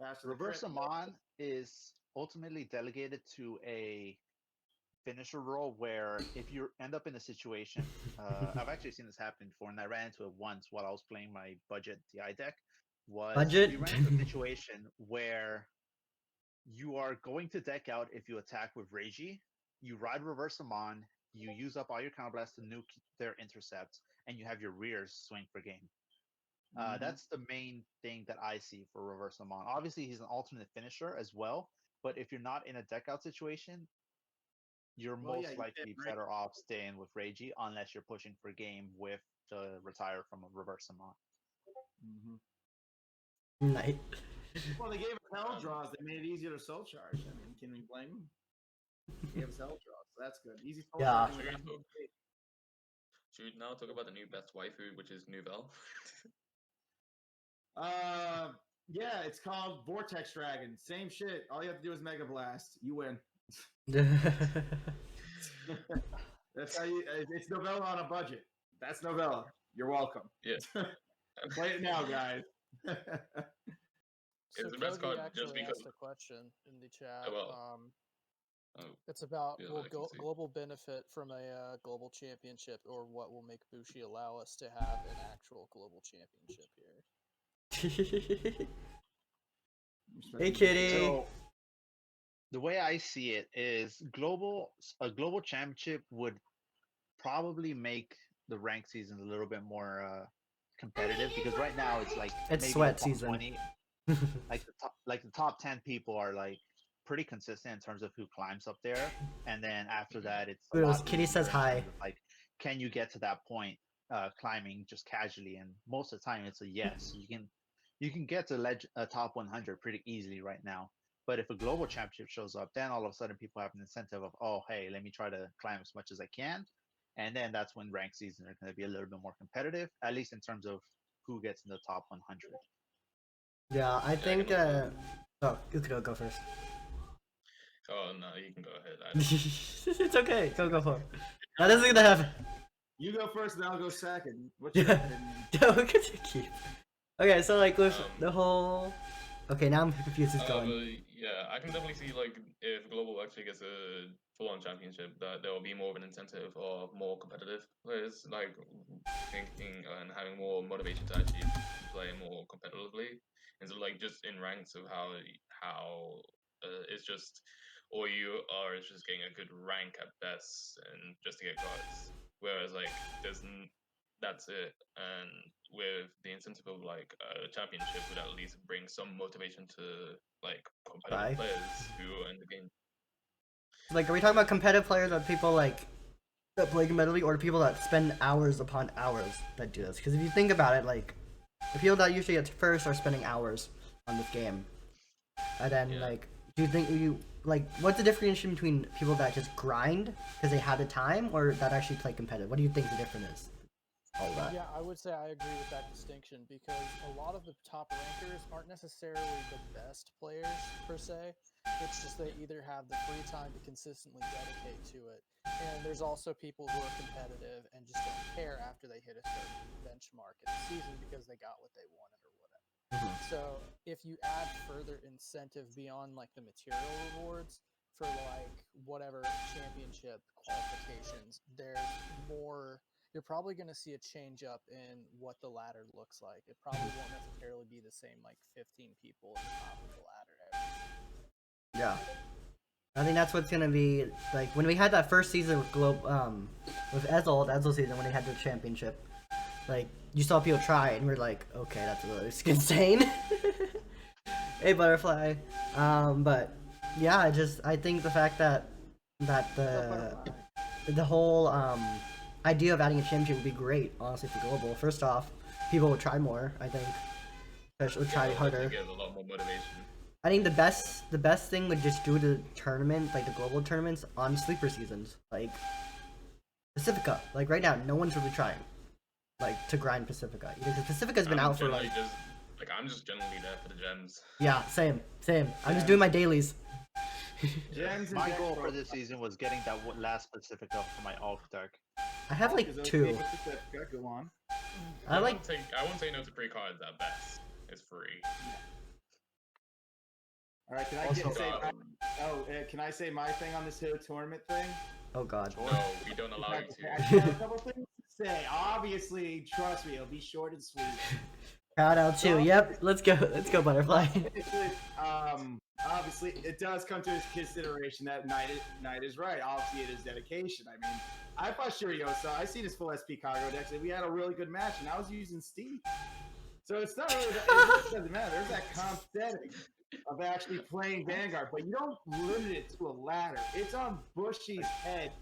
Faster the Reverse crit. Amon is ultimately delegated to a finisher role where if you end up in a situation, I've actually seen this happen before, and I ran into it once while I was playing my budget DI deck. Budget? You ran into a situation where you are going to deck out if you attack with Reiji, you ride Reverse Amon, you use up all your counterblast to nuke their intercepts, and you have your rears swing for game. That's the main thing that I see for Reverse Amon. Obviously, he's an alternate finisher as well, but if you're not in a deck out situation, you're Well, yeah, most you likely can't break better off staying with Reiji unless you're pushing for game with the retire from a Reverse Amon. Nice. Well, they gave us hell draws. They made it easier to soul charge. I mean, can we blame them? They gave us hell draws, so that's good. Easy soul Yeah. charging without- Should we now talk about the new best waifu, which is Nouvelle? Yeah, it's called Vortex Dragon. Same shit. All you have to do is Mega Blast. You win. That's how you. It's novella on a budget. That's novella. You're welcome. Yeah. Play it now, guys. So It's the best Kogi card just actually because- asked a question in the chat. Oh, well. Oh, It's about yeah, will I can see. global benefit from a global championship, or what will make Bushi allow us to have an actual global championship here? Hey, kitty. So the way I see it is a global championship would probably make the rank season a little bit more competitive, because right now it's like It's maybe sweat the top season. 20, like the top 10 people are like pretty consistent in terms of who climbs up there, and then after that it's a Wheels, lot Kitty easier says in hi. terms of, like, can you get to that point climbing just casually, and most of the time it's a yes. You can get to a top 100 pretty easily right now. But if a global championship shows up, then all of a sudden people have an incentive of, oh, hey, let me try to climb as much as I can. And then that's when rank seasons are going to be a little bit more competitive, at least in terms of who gets in the top 100. Yeah, I think. Oh, you could go first. Oh no, you can go ahead. It's okay. Go for it. Now this is gonna happen. You go first, and I'll go second. What's your opinion? Yeah, we could keep. Okay, so like with Um, the whole. Okay, now I'm confused. Who's going? But yeah, I can definitely see like if Global actually gets a full-on championship, that there will be more of an incentive or more competitive players, like thinking and having more motivation to actually play more competitively, instead of like just in ranks of how it's just all you are is just getting a good rank at best and just to get cards. Whereas like that's it. And with the incentive of like a championship, would at least bring some motivation to like competitive players who are in the game. Like, are we talking about competitive players, or people like that play competitively, or people that spend hours upon hours that do this? Because if you think about it, like the people that usually get first are spending hours on this game, and then like, do you think what's the difference between people that just grind because they have the time, or that actually play competitive? What do you think the difference is? All that. Yeah, I would say I agree with that distinction, because a lot of the top rankers aren't necessarily the best players per se. It's just they either have the free time to consistently dedicate to it, and there's also people who are competitive and just don't care after they hit a certain benchmark in the season because they got what they wanted or whatever. So if you add further incentive beyond like the material rewards for like whatever championship qualifications, there's more. You're probably going to see a change up in what the ladder looks like. It probably won't necessarily be the same like 15 people at the top of the ladder every. Yeah, I think that's what's gonna be like when we had that first season with with Ezel season when they had the championship. Like, you saw people try it, and we're like, okay, that's really insane. Hey, Butterfly. But yeah, I think the fact that the whole idea of adding a championship would be great, honestly, for global. First off, people would try more. I think, especially would try harder. Get a lot more motivation. I think the best thing would just do the tournament, like the global tournaments, on sleeper seasons, like Pacifica. Like right now, no one's really trying, like, to grind Pacifica. Because Pacifica's been out for like. I'm just generally there for the gems. Yeah, same. I'm just doing my dailies. Gems. My goal for this season was getting that last Pacifica for my Alk deck. I have like 2. Go on. I won't say no to free cards at best. It's free. All right, can I say my thing on this tournament thing? Oh God. No, we don't allow you I to. have a couple things to say. Obviously, trust me, it'll be short and sweet. Shout out to yep. Let's go, Butterfly. Obviously, it does come to his consideration that Knight is right. Obviously, it is dedication. I mean, I fought Shiriosa. I seen his full SP cargo decks, and we had a really good match, and I was using Steve. So it's not really that, it doesn't matter. There's that comp setting of actually playing Vanguard, but you don't limit it to a ladder. It's on Bushy's head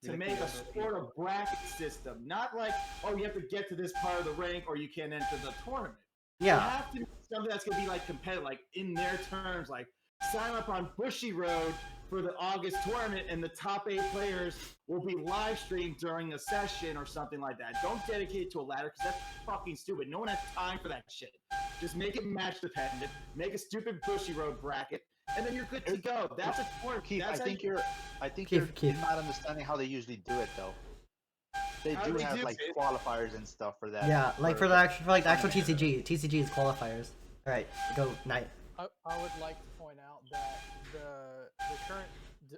to make a sort of bracket system. Not like, oh, you have to get to this part of the rank or you can't enter the tournament. Yeah. You have to do something that's going to be like competitive, like in their terms, like sign up on Bushy Road for the August tournament and the top 8 players will be live streamed during a session or something like that. Don't dedicate it to a ladder because that's fucking stupid. No one has time for that shit. Just make it match dependent, make a stupid Bushy Road bracket, and then you're good to go. That's a tournament. Keith, I think you're not understanding how they usually do it though. They do have like qualifiers and stuff for that. Yeah, like for the actual TCG. TCG is qualifiers. All right, go Knight. I would like to point out that the current,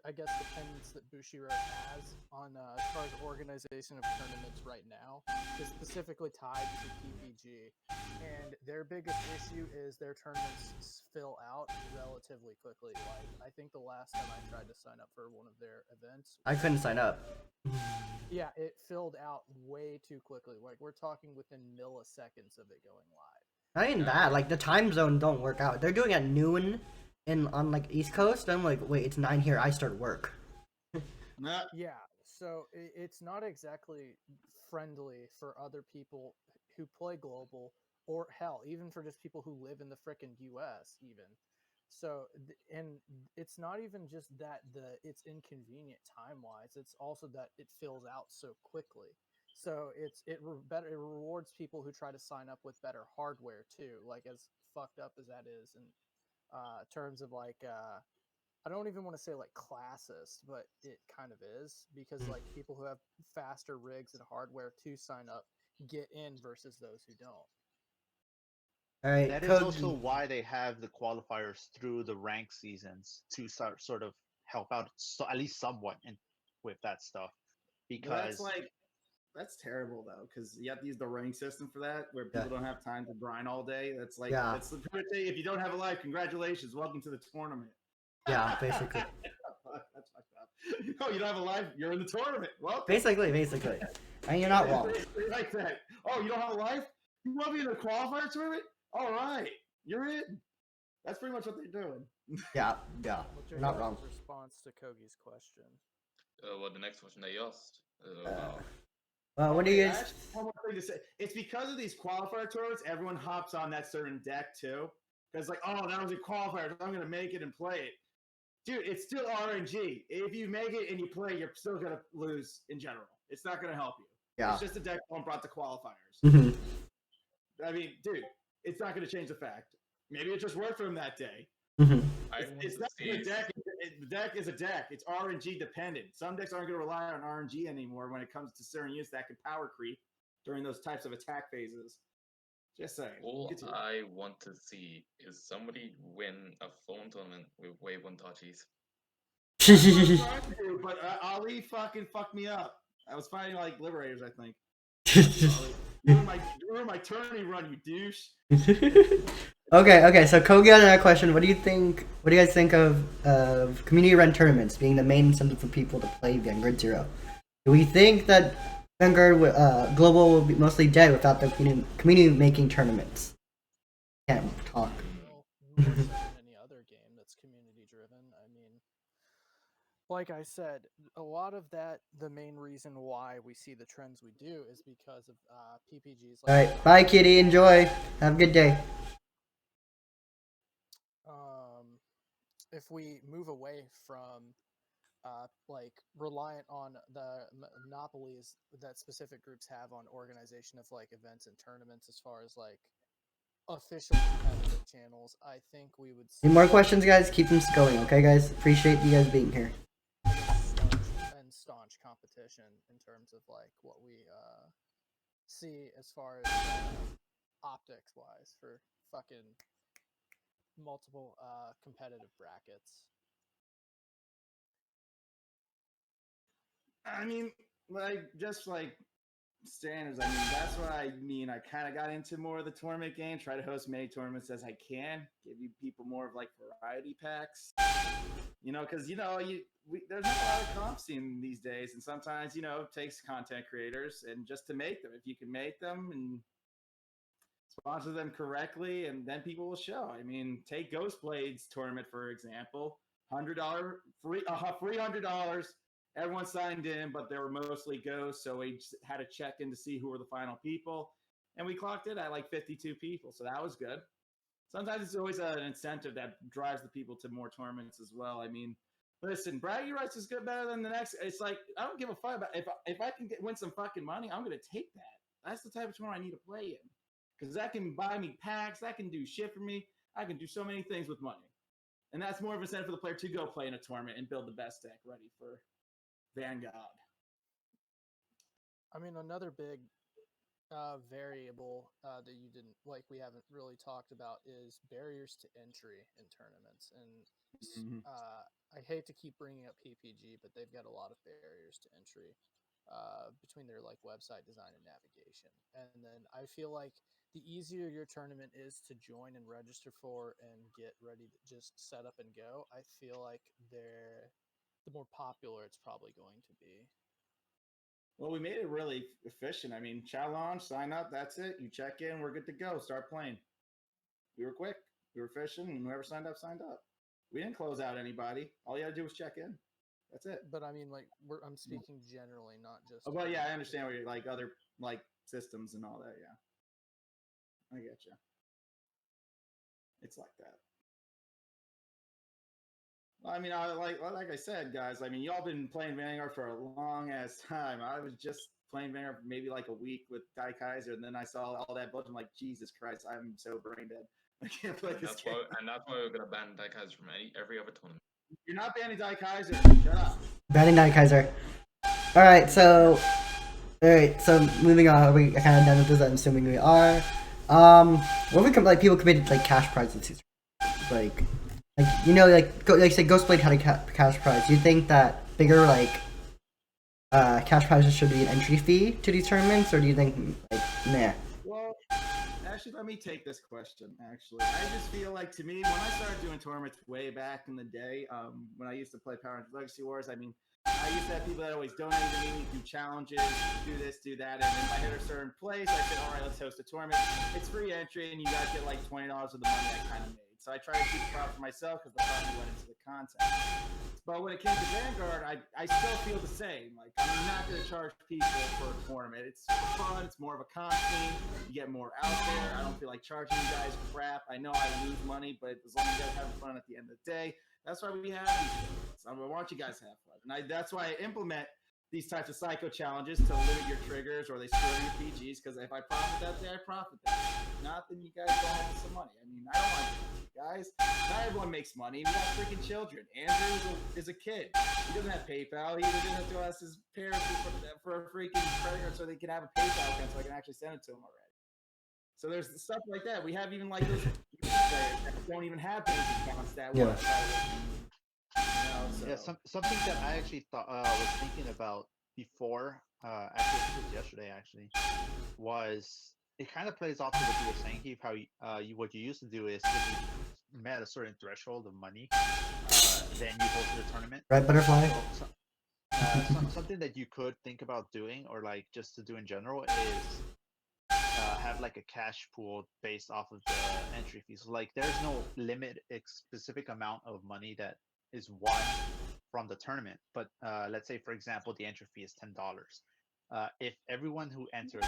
I guess, dependence that Bushiroad has on as far as organization of tournaments right now is specifically tied to PPG, and their biggest issue is their tournaments fill out relatively quickly. Like, I think the last time I tried to sign up for one of their events, I couldn't sign up. Yeah, it filled out way too quickly. Like, we're talking within milliseconds of it going live. Not even that, like the time zone don't work out. They're doing it at noon on like East Coast. I'm like, wait, it's 9 here. I start work. Yeah, so it's not exactly friendly for other people who play global, or hell, even for just people who live in the frickin' US even. So, and it's not even just that it's inconvenient time-wise, it's also that it fills out so quickly. So it rewards people who try to sign up with better hardware too. Like, as fucked up as that is in terms of like I don't even want to say like classist, but it kind of is, because like people who have faster rigs and hardware to sign up get in versus those who don't. All right, that is also why they have the qualifiers through the rank seasons to sort of help out at least somewhat with that stuff. Because that's terrible though, because you have to use the rank system for that, where people don't have time to grind all day. That's like that's the if you don't have a life, congratulations, welcome to the tournament. Yeah, basically. That's fucked up. Oh, you don't have a life, you're in the tournament. Well, basically. I mean, you're not wrong. Like that. Oh, you don't have a life? You want to be in the qualifier tournament? All right, you're in. That's pretty much what they're doing. Yeah. What's your Not wrong. response to Kogi's question? Well, the next question they asked. About Well, what do you I guys? actually have one more thing to say. It's because of these qualifier tournaments, everyone hops on that certain deck too. Because like, oh, that was a qualifier, so I'm gonna make it and play it. Dude, it's still RNG. If you make it and you play, you're still gonna lose in general. It's not gonna help you. Yeah. It's just a deck one brought the qualifiers. Mhm. I mean, dude, it's not gonna change the fact. Maybe it just worked for him that day. Mhm. It's not a deck. The deck is a deck. It's RNG dependent. Some decks aren't going to rely on RNG anymore when it comes to certain units that can power creep during those types of attack phases. Just saying. all Continue. I want to see is somebody win a phone tournament with Wave 1 Tachis. That's what I'm trying to do, but Ali fucking fucked me up. I was fighting like liberators, I think. Ruin my tourney run, you douche. Okay. So Kogi on another question. What do you guys think of community run tournaments being the main incentive for people to play Vanguard 0? Do we think that Vanguard Global will be mostly dead without the community making tournaments? Can't talk. Well, more so than any other game that's community driven. I mean, like I said, a lot of that, the main reason why we see the trends we do is because of PPGs. All right, bye, Kitty. Enjoy. Have a good day. If we move away from like reliant on the monopolies that specific groups have on organization of like events and tournaments, as far as like official competitive channels, I think we would see Any more questions, guys? Keep them going, okay, guys? Appreciate you guys being here. staunch competition in terms of like what we see as far as optics wise for fucking multiple competitive brackets. I mean, like, just like standards. I mean, that's what I mean. I kind of got into more of the tournament game. Try to host many tournaments as I can. Give you people more of like variety packs. You know, because there's not a lot of comp scene these days, and sometimes it takes content creators and just to make them. If you can make them and sponsor them correctly, and then people will show. I mean, take Ghostblade's tournament for example. $100 free $100. Everyone signed in, but they were mostly ghosts, so we just had to check in to see who were the final people, and we clocked it at like 52 people, so that was good. Sometimes it's always an incentive that drives the people to more tournaments as well. I mean, listen, bragging rights is good, better than the next. It's like, I don't give a fuck about if I can win some fucking money, I'm going to take that. That's the type of tournament I need to play in, because that can buy me packs, that can do shit for me. I can do so many things with money, and that's more of an incentive for the player to go play in a tournament and build the best deck ready for Vanguard. I mean, another big variable that we haven't really talked about is barriers to entry in tournaments. And I hate to keep bringing up PPG, but they've got a lot of barriers to entry between their like website design and navigation. And then I feel like the easier your tournament is to join and register for and get ready to just set up and go, I feel like the more popular it's probably going to be. Well, we made it really efficient. I mean, challenge, sign up, that's it. You check in, we're good to go. Start playing. We were quick, we were efficient, and whoever signed up, signed up. We didn't close out anybody. All you had to do was check in. That's it. But I mean, like, I'm speaking generally, not just. Oh, well, yeah, I understand what you're like, other like systems and all that. Yeah, I get you. It's like that. Well, I mean, like I said, guys. I mean, y'all been playing Vanguard for a long ass time. I was just playing Vanguard for maybe like a week with Dai Kaiser, and then I saw all that bullshit. I'm like, Jesus Christ, I'm so brain dead. I can't play this game. That's why we're gonna ban Dai Kaiser from every other tournament. You're not banning Dai Kaiser. Shut up. Banning Dai Kaiser. All right, so moving on. Are we kind of done with this? I'm assuming we are. What if we people committed like cash prizes, like say Ghostblade had a cash prize. Do you think that bigger cash prizes should be an entry fee to these tournaments, or do you think nah? Well, actually, let me take this question. Actually, I just feel like, to me, when I started doing tournaments way back in the day, when I used to play Power Rangers Legacy Wars, I mean, I used to have people that always donate to me, do challenges, do this, do that, and if I hit a certain place, I said, all right, let's host a tournament. It's free entry, and you guys get like $20 of the money I kind of made. So I try to keep the profit for myself because the profit went into the content. But when it came to Vanguard, I still feel the same. Like, I'm not going to charge people for a tournament. It's fun. It's more of a con scene. You get more out there. I don't feel like charging you guys crap. I know I lose money, but as long as you guys have fun at the end of the day, that's why we have these tournaments. I want you guys to have fun. And that's why I implement these types of psycho challenges to limit your triggers or they screw your PGs, because if I profit that day, I profit that day. If not, then you guys don't have some money. I mean, I don't want you guys. Not everyone makes money. We got freaking children. Andrew is a kid. He doesn't have PayPal. He doesn't have to ask his parents for a freaking credit card so they can have a PayPal account so I can actually send it to him already. So there's stuff like that. We have even like those players that don't even have bank accounts that work. Yeah, something that I actually thought was thinking about before, actually it was yesterday actually, was it kind of plays off to what you were saying, Keith. How what you used to do is if you met a certain threshold of money, then you hosted a tournament. Right, butterfly. Something that you could think about doing, or like just to do in general, is have like a cash pool based off of the entry fees. Like there's no limit, specific amount of money that is won from the tournament, but let's say for example the entry fee is $10. If everyone who enters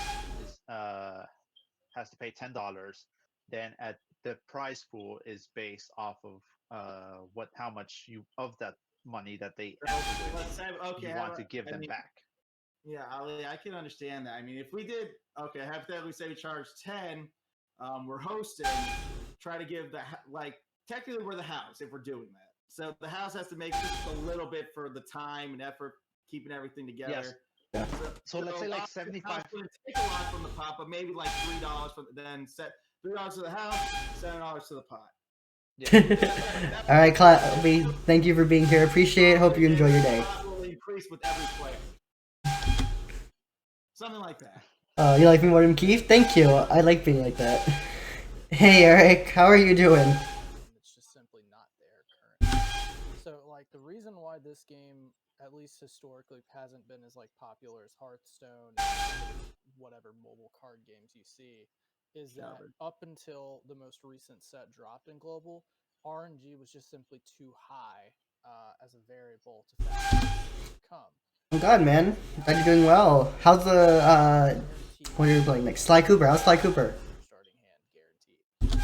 has to pay $10, then at the prize pool is based off of how much you of that money that they you want to give them back. Yeah, Ali, I can understand that. I mean, if we did, okay, hypothetically say we charge 10, we're hosting, try to give technically we're the house if we're doing that. So the house has to make just a little bit for the time and effort keeping everything together. Yes. Yeah. So let's say like 75. Take a lot from the pot, but maybe like $3 from then set $3 to the house, $7 to the pot. Yeah. All right, thank you for being here. Appreciate it. Hope you enjoy your day. Will increase with every player. Something like that. You like me more than Keith? Thank you. I like being like that. Hey, Eric, how are you doing? It's just simply not there currently. So, like, the reason why this game, at least historically, hasn't been as like popular as Hearthstone and whatever mobile card games you see is that up until the most recent set dropped in global, RNG was just simply too high as a variable to factor come. Oh God, man, glad you're doing well. How's the what are you playing? Like Sly Cooper? How's Sly Cooper? Starting hand guaranteed.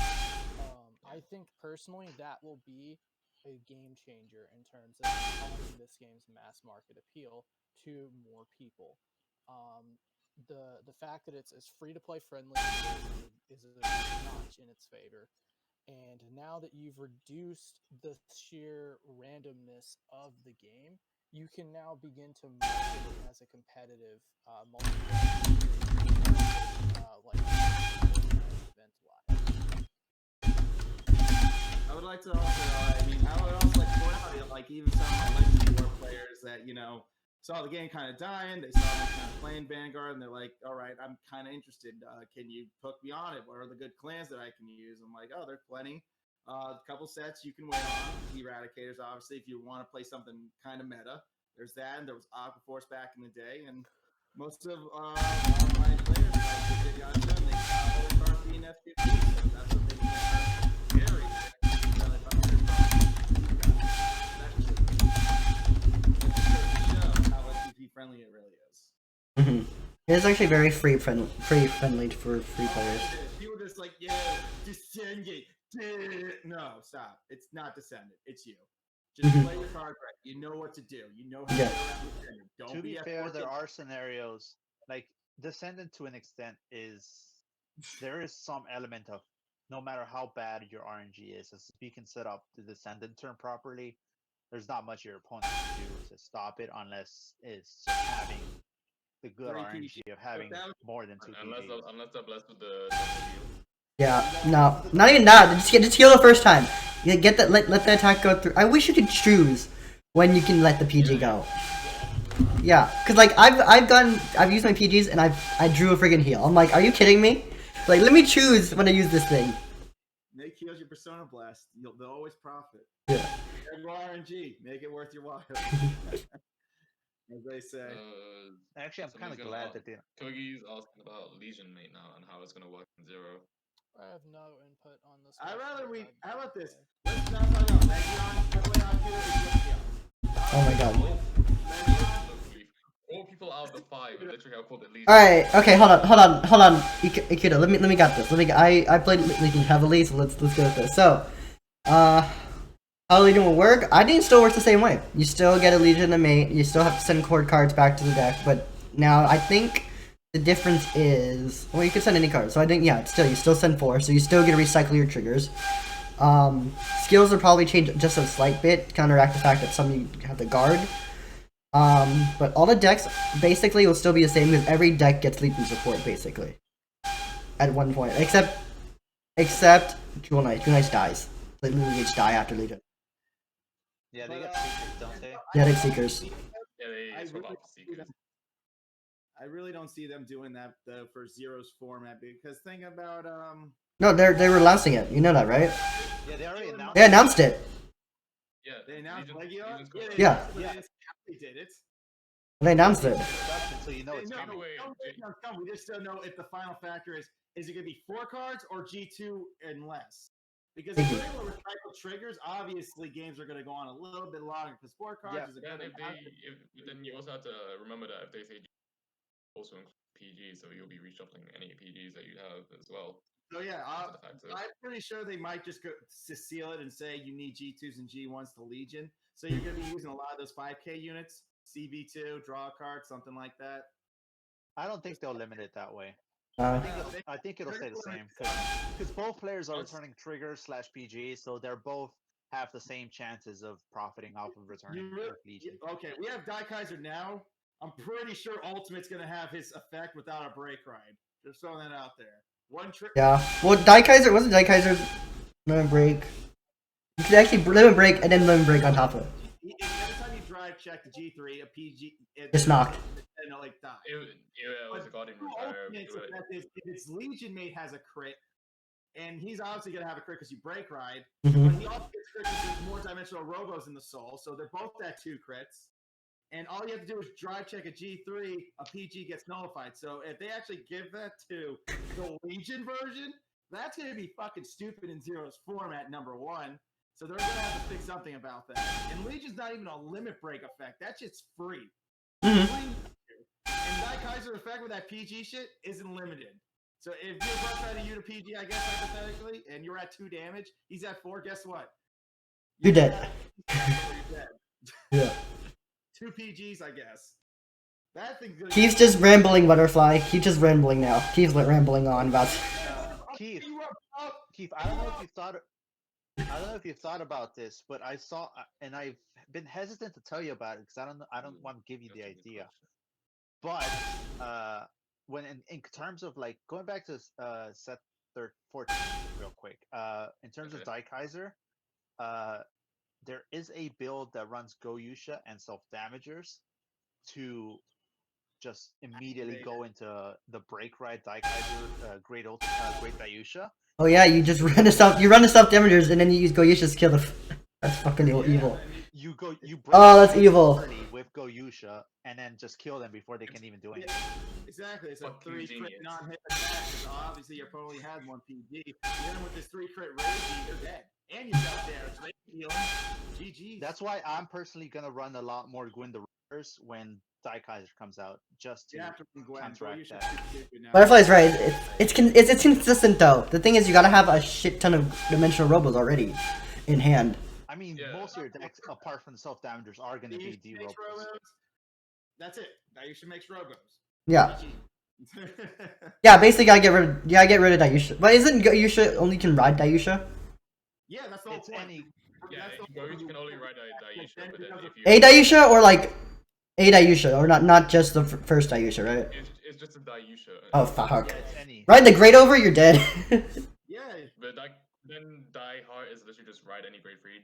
I think personally that will be a game changer in terms of offering this game's mass market appeal to more people. The fact that it's free to play friendly is a notch in its favor. And now that you've reduced the sheer randomness of the game, you can now begin to market it as a competitive multiplayer I would like to also, I would also like to point out, like, even some of my Legacy War players that, saw the game kind of dying, they saw me kind of playing Vanguard, and they're like, all right, I'm kind of interested. Can you hook me on it? What are the good clans that I can use? I'm like, oh, there are plenty. A couple sets you can win on. Eradicators, obviously, if you want to play something kind of meta. There's that, and there was Aqua Force back in the day, and most of my players like they got done. They got all being F15, so that's what they can carry. How FPP friendly it really is. Mm-hmm. It's actually very free friendly for free players. People just like, yeah, Descendant. No, stop. It's not Descendant. It's you. Just play your card right. You know what to do. You know how to do it. To be fair, there are scenarios like Descendant to an extent there is some element of no matter how bad your RNG is, as you can set up the Descendant turn properly, there's not much your opponent can do to stop it unless it's just having the good RNG of having more than 2 PGs. Unless they're blessed with the deal. Yeah, no, not even that. Just heal the first time. You get that. Let the attack go through. I wish you could choose when you can let the PG go. Yeah, cause like I've used my PGs and I drew a friggin' heal. I'm like, are you kidding me? Like, let me choose when I use this thing. Make heals your Persona Blast. They'll always profit. Yeah. RNG. Make it worth your while. as they say. Actually, I'm kind of glad that they. Kogi's asking about Legion Mate now and how it's gonna work in Zero. I have no input on this. I'd rather question. how about this? Let's not talk about Legion, Triple Ocular, and Legion. Oh my god. All people out of the 5 literally have called it Legion. All right. Okay. Hold on. Ikuda, let me got this. I played Legion heavily, so let's go with this. So, how Legion will work? I think it still works the same way. You still get a Legion to mate. You still have to send cord cards back to the deck, but now I think the difference is, well, you can send any card. So I think you still send 4, so you still get to recycle your triggers. Skills will probably change just a slight bit to counteract the fact that some you have to guard. But all the decks basically will still be the same because every deck gets Legion support basically. At one point. Except Jewel Knight. Jewel Knight dies. They literally each die after Legion. Yeah, they get Seekers, don't they? Yeah, they get Seekers. Yeah, they swap out Seekers. I really don't see them doing that though for Zero's format because think about No, they were announcing it. You know that, right? Yeah, they already announced. They announced it. Yeah, they announced Legion. Yeah. They did it. They announced it. So you know it's No, coming. we just don't know if the final factor is it going to be 4 cards or G2 and less. Because if we're able to recycle triggers, obviously games are going to go on a little bit longer because 4 cards is a good. Then you also have to remember that if they say also include PG, so you'll be reshuffling any PGs that you have as well. So yeah, I'm pretty sure they might just go to seal it and say you need G2s and G1s to Legion. So you're going to be using a lot of those 5K units, CB2, draw a card, something like that. I don't think they'll limit it that way. Uh, I think it'll stay the same because both players are returning triggers / PG, so they're both have the same chances of profiting off of returning Legion. Okay, we have Daikaiser now. I'm pretty sure Ultimate's going to have his effect without a break ride. Just throwing that out there. One trick. Yeah. Well, wasn't Daikaiser's limit break? You could actually limit break and then limit break on top of it. Every time you drive check the G3, a PG Just knocked. And it'll like die. It was a Guardian Ultimate's effect is if its Legion mate has a crit, and he's obviously going to have a crit because you break ride, but he also gets crit because there's more dimensional robos in the soul, so they're both at 2 crits. And all you have to do is drive check a G3, a PG gets nullified. So if they actually give that to the Legion version, that's going to be fucking stupid in Zero's format, number 1. So they're going to have to fix something about that. And Legion's not even a limit break effect. That shit's free. And Daikaiser effect with that PG shit isn't limited. So if you're both at a U to PG, I guess, hypothetically, and you're at 2 damage, he's at 4, guess what? You're dead. You're dead. Yeah. 2 PGs, I guess. That thing's gonna Keith's just rambling, Butterfly. Keith's just rambling now. Keith's rambling on about. Keith, I don't know if you thought about this, but I saw, and I've been hesitant to tell you about it because I don't want to give you the idea. But when in terms of like going back to set 14 real quick, in terms of Daikaiser, there is a build that runs Goyusha and self-damagers to just immediately go into the break ride Daikaiser Great Daiyusha. Oh yeah, you just run the self damagers and then you use Goyusha's to kill the. That's fucking evil. You break that's evil. With Goyusha and then just kill them before they can even do anything. Exactly, it's a 3 crit non-hit attack. So obviously your opponent has 1 PG. Then with this 3 crit rage, you're dead. And you got damage. They heal him. GG. That's why I'm personally gonna run a lot more Gwyn the Reverse when Daikaiser comes out, just to counteract that. Butterfly's right. It's consistent though. The thing is, you gotta have a shit ton of dimensional robos already in hand. I mean, most of your decks, apart from the self-damagers, are gonna be D-robos. That's it. Daiyusha makes robos. Yeah. Yeah, basically, gotta get rid of Daiyusha. But isn't Goyusha only can ride Daiyusha? Yeah, that's the whole point. You can only ride Daiyusha, but then if you... A Daiyusha or like a Daiyusha, or not just the first Daiyusha, right? It's just a Daiyusha. Oh fuck! Yeah, ride the Great over, you're dead. Yeah, but then Die Hard is literally just ride any grade 3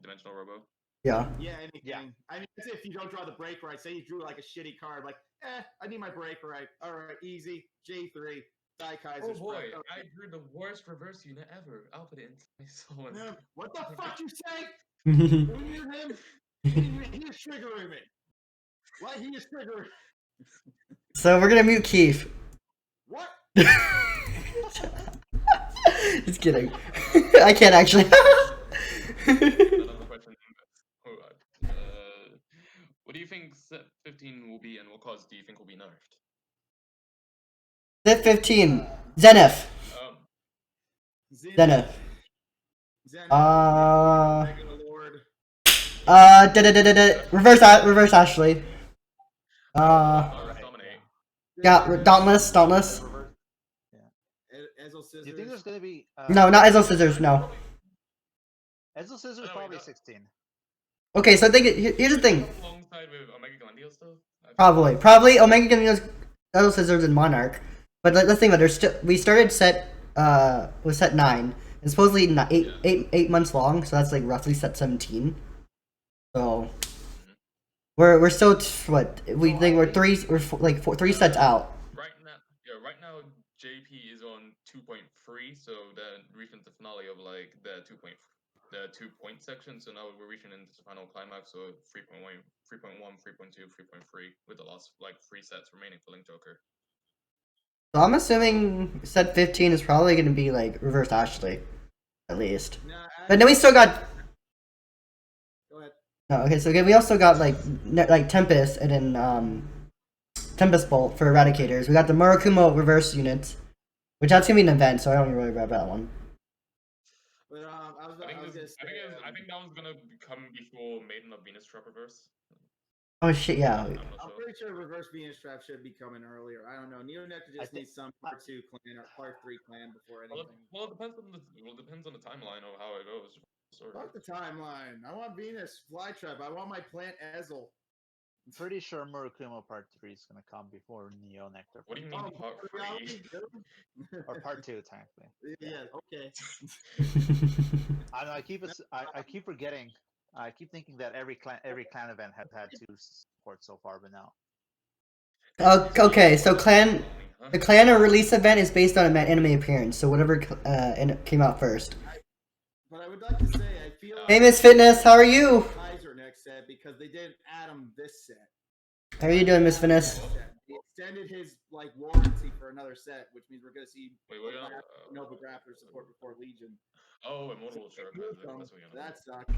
dimensional robo. Yeah. Yeah, anything. Yeah. I mean, that's if you don't draw the break right. Say you drew like a shitty card, like, I need my break right. All right, easy. J3. Daikaiser. Oh boy, I drew the worst reverse unit ever. I'll put it into my soul. What the fuck you say? You hear him? He is triggering me. Why he is triggered? So we're gonna mute Keith. What? Just kidding. I can't actually. Another question. What do you think set 15 will be, and what cards do you think will be nerfed? Set 15. Zenith. Zenith. Reverse Ashley. Dominate. Yeah, Dauntless. Do you think there's gonna be? No, not Ezo Scissors. No. Ezo Scissors probably 16. Okay, so I think here's the thing. Alongside with Omega Glandiel still. Probably Omega Glandiel's Ezo Scissors and Monarch. But let's think about it. We started set was set 9. It's supposedly eight months long, so that's like roughly set 17. So we're still what we think we're 3 sets out. Right now JP is on 2.3, so the reaching the finale of like the 2-point section. So now we're reaching into the final climax, so 3.1, 3.2, 3.3, with the last like 3 sets remaining for Link Joker. So I'm assuming set 15 is probably going to be like Reverse Ashley, at least. But then we still got. Go ahead. No, okay, so again, we also got like Tempest and then Tempest Bolt for Eradicators. We got the Murakumo reverse units, which that's gonna be an event, so I don't really worry about that one. But I think that was gonna come before Maiden of Venus Trap reverse. Oh shit, yeah. I'm pretty sure Reverse Venus Trap should be coming earlier. I don't know. Neonectar just needs some part 2 clan or part 3 clan before anything. Well, it depends on the timeline of how it goes. Fuck the timeline. I want Venus Flytrap. I want my plant Ezel. I'm pretty sure Murakumo Part 3 is gonna come before Neonectar. What do you mean part 3? Or Part 2, technically. Yeah. Okay. I don't know. I keep forgetting. I keep thinking that every clan event have had 2 supports so far, but no. Okay, so the clan or release event is based on an anime appearance, so whatever came out first. But I would like to say I feel Famous Fitness, how are you? Kaiser next set because they didn't add him this set. How are you doing, Miss Fitness? He extended his warranty for another set, which means we're gonna see Nova Grappler support before Legion. Oh, Immortal Shark. That sucks.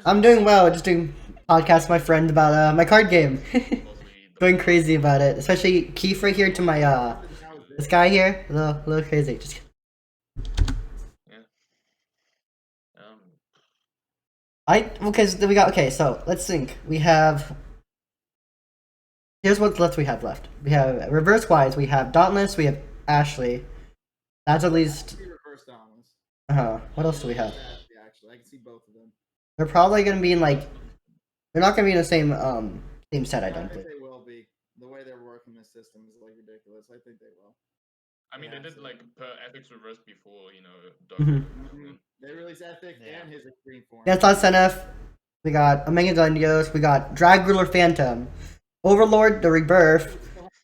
I'm doing well, just doing podcast with my friend about my card game. Going crazy about it. Especially Keith right here to my this guy here. A little crazy. Just so let's think. We have here's what's left we have left. We have reverse wise, we have Dauntless, we have Ashley. That's at least what else do we have? Yeah, actually, I can see both of them. They're probably gonna be in like they're not gonna be in the same set, I don't I think believe. they will be. The way they're working this system is like ridiculous. I think they will. I mean, they did like per ethics reverse before, They released Ethic and his extreme form. Yeah, it's not SNF. We got Omega Gundios, we got Drag Ruler Phantom, Overlord the Rebirth,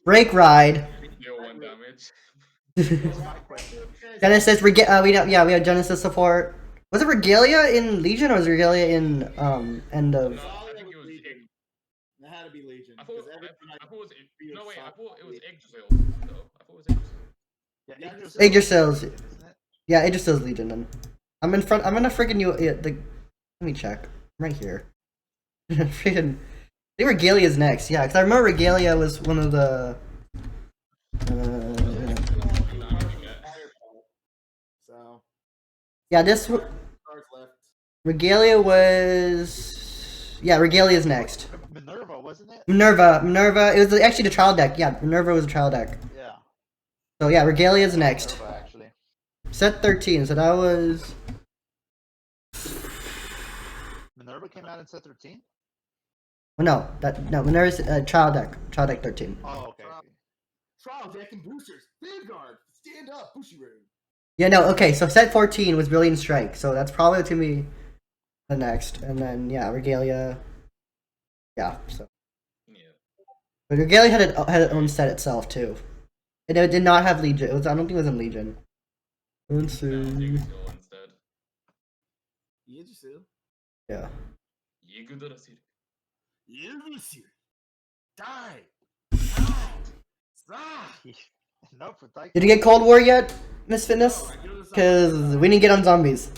Break Ride. Deal 1 damage. Genesis, we have Genesis support. Was it Regalia in Legion or was it Regalia in End of? No, I think it was Legion. It had to be Legion. I thought it was Yggdrasil. I thought it was Yggdrasil. Yggdrasil's. Yeah, Yggdrasil's Legion then. I'm in a freaking new let me check. I'm right here. Freaking I think Regalia's next, yeah, because I remember Regalia was one of the So yeah, this Regalia was Regalia's next. Minerva, wasn't it? Minerva. It was actually the trial deck. Yeah, Minerva was a trial deck. Yeah. So yeah, Regalia's next. Minerva, actually. Set 13. So that was. Minerva came out in set 13. Well, no. Minerva's trial deck. Trial deck 13. Oh, okay. Trial deck and boosters. Vanguard. Stand up, Bushiroad. Yeah, no. Okay, so set 14 was Brilliant Strike. So that's probably to be the next, and then Regalia. Yeah. So. Yeah. But Regalia had its own set itself too. And it did not have Legion. I don't think it was in Legion. Let's see. Yggdrasil. Yeah. Die. Nope. Did you get Cold War yet, Miss Fitness? Because we didn't get on zombies.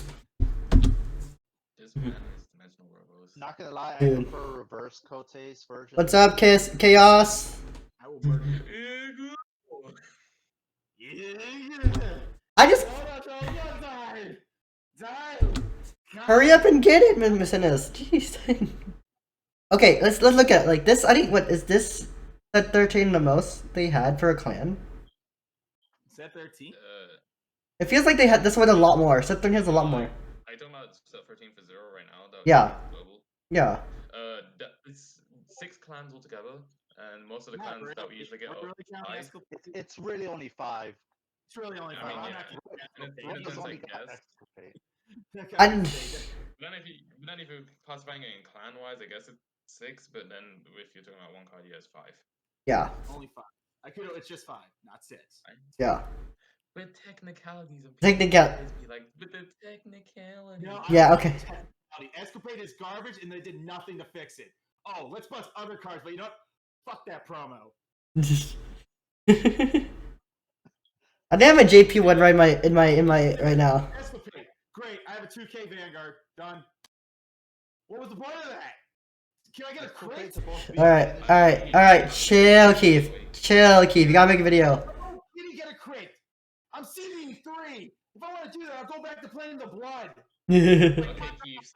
This man is dimensional werewolves. Not gonna lie, I Dude. prefer reverse Cote's version. What's up, Chaos? I will murder you. I just Die. hurry up and get it, Miss Fitness. Jeez. Okay, let's look at it. Like this. I think what is this? Set 13 the most they had for a clan. Set 13. It feels like they had this one a lot more. Set 13 has a lot more. Are you talking about set 13 for 0 right now? Yeah. Global? Yeah. It's 6 clans altogether, and most of the clans that we usually get are Really count 5. Escapade? It's really only 5. It's really only I 5. mean, I'm yeah. not And it's It's only only got guess. Escapade. And Then if you classifying it in clan wise, I guess it's 6. But then if you're talking about one card, yeah, it's 5. yeah, Only 5. It's just 5, not 6. yeah. With technicalities of Technical- like with the technicalities. No, Yeah, I okay. Escapade is garbage, and they did nothing to fix it. Oh, let's bust other cards, but you know what? Fuck that promo. I think I have a JP one right in my right now. Escapade, great. I have a 2K Vanguard. Done. What was the point of that? Can I get a crit? Escapade's supposed to be All right. Chill, Keith. Chill, Keith. You gotta make a video. You didn't get a crit. I'm seeding 3. If I want to do that, I'll go back to playing the blood. Okay, Keith,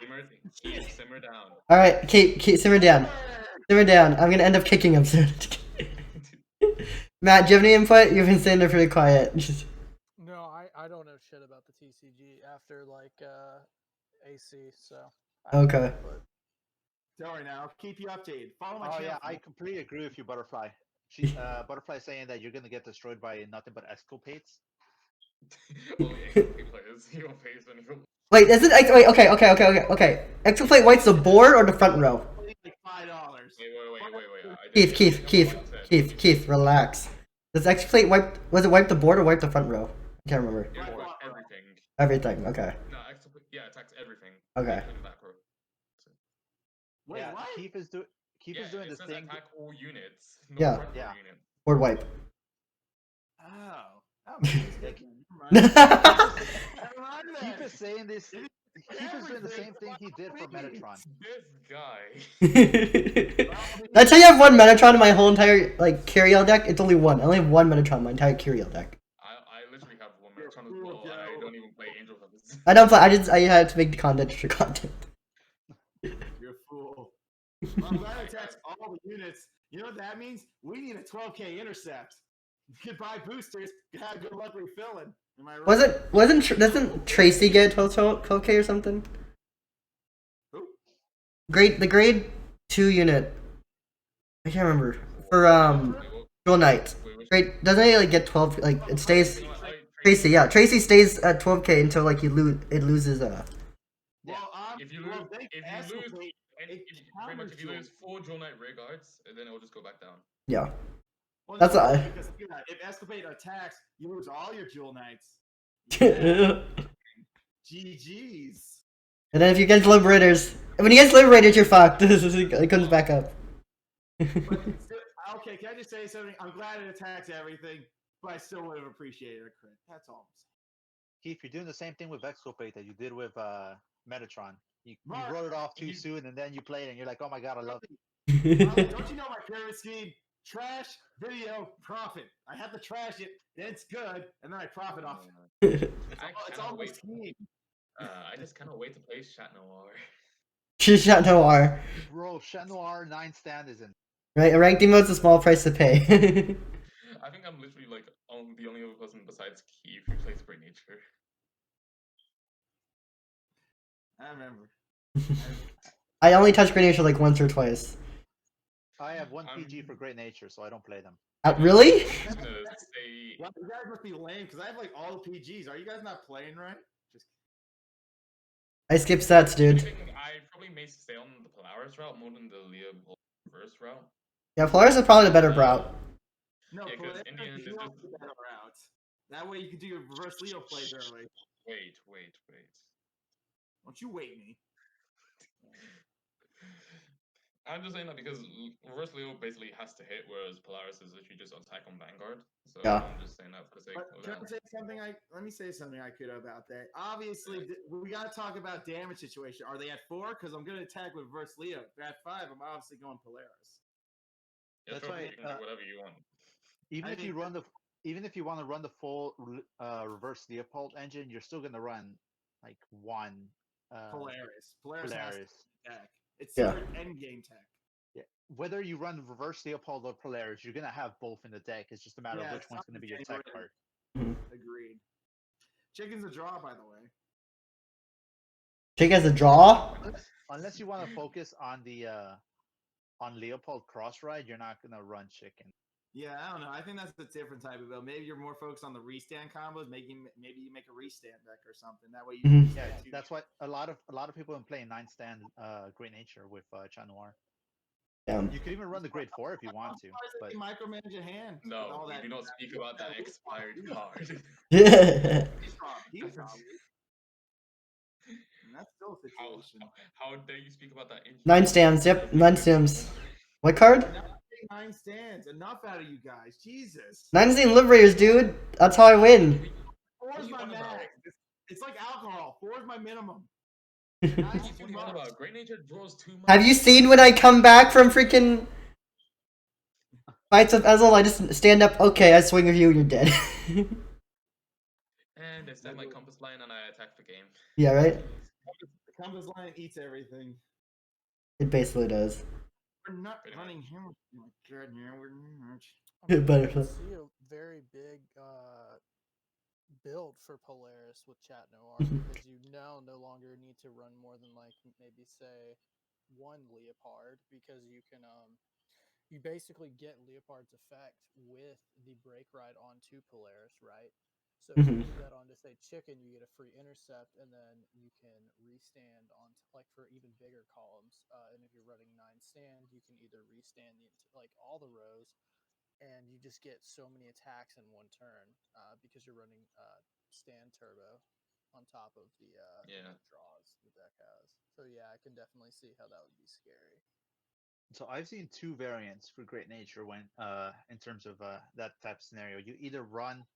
simmer down. All right, Keith, simmer down. Simmer down. I'm gonna end up kicking him soon. Matt, do you have any input? You've been sitting there pretty quiet. No, I don't know shit about the TCG after like AC, so. I have no Okay. input. Don't worry now. I'll keep you updated. Follow my Oh channel. yeah, I completely agree with you, Butterfly. She, Butterfly saying that you're gonna get destroyed by nothing but Escapades. Only XP players, your face when you Wait, is it? Wait, okay. Exoplate white's the board or the front row? Like $5. Wait. Keith, relax. Does Exoplate wipe? Was it wipe the board or wipe the front row? I can't remember. Everything. Everything. Okay. No, yeah, attacks everything. Okay. including back row. Wait, Yeah, what? Keith is doing it this says thing. attack all units, not Yeah. front row Yeah. units. Board wipe. Oh. That was a mistake. Never mind Keith then. is saying this. Keith is doing the same thing he did for Metatron. This guy. That's how you have one Metatron in my whole entire like Curiel deck. It's only one. I only have one Metatron in my entire Curiel deck. I literally have one Metatron as well, and I don't even play Angel Feathers. I don't play. I had to make the content extra content. You're a fool. Well, I'm glad it attacks all the units. You know what that means? We need a 12K intercept. You could buy boosters, have good luck refilling. Am I right? Doesn't Tracy get 12K or something? Who? The grade 2 unit. I can't remember. For Dual Knight. Grade doesn't it like get 12 like it stays Tracy, yeah. Tracy stays at 12K until like it loses Well, If you well, lose, they if you escalate lose, and it pretty much if you counters lose 4 Dual Knight rear guards, then it will just go back down. Yeah. Well, That's no, a- because if Escapade attacks, you lose all your Jewel Knights. And GG's. then if you get Liberators, when you get Liberators, you're fucked. It comes back up. But still, okay, can I just say something? I'm glad it attacks everything, but I still would have appreciated a crit. That's all I'm saying. Keith, you're doing the same thing with Exculpate that you did with Metatron. You Mark, wrote it off too you- soon, and then you played it, and you're like, oh my god, I love it. Don't you know my pyramid scheme? Trash, video, profit. I have to trash it, then it's good, and then I profit off it. It's all my wait. scheme. I just cannot wait to play Chat Noir. Chat Noir. Bro, Chat Noir 9 stand is in. Right, a ranked emote's a small price to pay. I think I'm literally like the only other person besides Keith who plays Great Nature. I remember. I only touch Grenadier like once or twice. I have one I'm- PG for Great Nature, so I don't play them. Really? I'm just gonna say Well, you guys must be lame because I have like all the PGs. Are you guys not playing right? Just I skip sets, dude. I probably may stay on the Polaris route more than the Leah reverse route. Yeah, Polaris is probably the better route. no. Yeah, 'cause but Indian is Leo's just- the better route. That way you can do your reverse Leo plays early. Wait. Don't you wait me? I'm just saying that because Reverse Leo basically has to hit, whereas Polaris is literally just attack on Vanguard. So Yeah. I'm just saying that for the sake But of can I that. say something? Let me say something I could about that. Obviously, we got to talk about damage situation. Are they at 4? Because I'm going to attack with Verse Leo. If they're at 5, I'm obviously going Polaris. Yeah, That's sure, why, you can do whatever you want. even I if you think run the even if you want to run the full reverse Leopold engine, you're still gonna run like one Polaris. Polaris has Polaris. to attack. It's Yeah. their end game tech. Yeah. Whether you run reverse Leopold or Polaris, you're gonna have both in the deck. It's just a matter of Yeah, which one's gonna be your something's tech getting card. Agreed. Chicken's a draw, by the way. Chick has a draw. Unless you want to focus on the on Leopold cross ride, you're not gonna run chicken. Yeah, I don't know. I think that's a different type of build. Maybe you're more focused on the restand combos. Maybe you make a restand deck or something. That way you Mhm. restand Yeah, too. that's what a lot of people have been playing 9 stand Great Nature with Chat Noir. Yeah. You could even run the grade 4 if you want to, but They micromanage your hand. with No, all we that. do not speak about that expired card. He's wrong. And that's still a How, situation. how dare you speak about that? 9 stands. Yep, 9 stands. What card? Enough 9 stands. Enough out of you guys. Jesus. 9 stand liberators, dude. That's how I win. 4 What is are you my on about? max. It's like alcohol. 4 is my minimum. What Nine's are too you on much. about? Great Nature draws too much. Have you seen when I come back from freaking fights with Ezel? I just stand up. Okay, I swing with you, you're dead. And they set my compass line and I attack the game. Yeah, right. The compass line eats everything. It basically does. We're not Pretty running him. Oh my god, yeah, we're not. I mean, I Butterfly. can see a very big build for Polaris with Chat Noir because you now no longer need to run more than like maybe say one Leopard because you can you basically get Leopard's effect with the break ride onto Polaris, right? So if you Mhm. do that onto say Chicken, you get a free intercept, and then you can restand on like for even bigger columns. And if you're running 9 stand, you can either restand like all the rows, and you just get so many attacks in one turn because you're running stand turbo on top of the Yeah. draws the deck has. So yeah, I can definitely see how that would be scary. so I've seen 2 variants for Great Nature when in terms of that type of scenario. You either run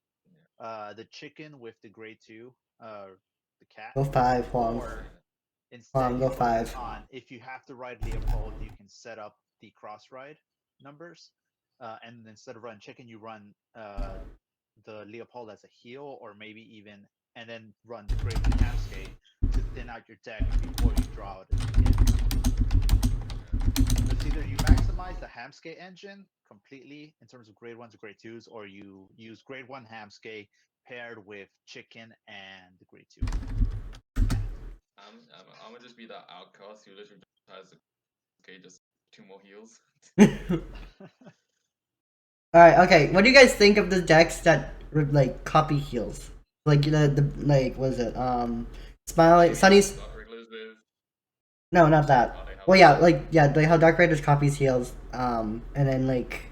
the chicken with the grade 2, the cat, Go 5, Huang. or instead Huang, you go focus 5. on if you have to ride Leopold, you can set up the cross ride numbers, and instead of run chicken, you run the Leopold as a heal, or maybe even and then run the grade 1 Hamskate to thin out your deck before you draw it again. It's either you maximize the Hamskate engine completely in terms of grade 1s or grade 2s, or you use grade 1 Hamskate paired with chicken and the grade 2. I'm gonna just be that outcast who literally just has just 2 more heals. Alright, okay. What do you guys think of the decks that like copy heals? Like the like what is it? Smiley Sunny's Dark Regulars with no, not that. how they have Well, yeah, like yeah, like how Dark Raiders copies heals. And then like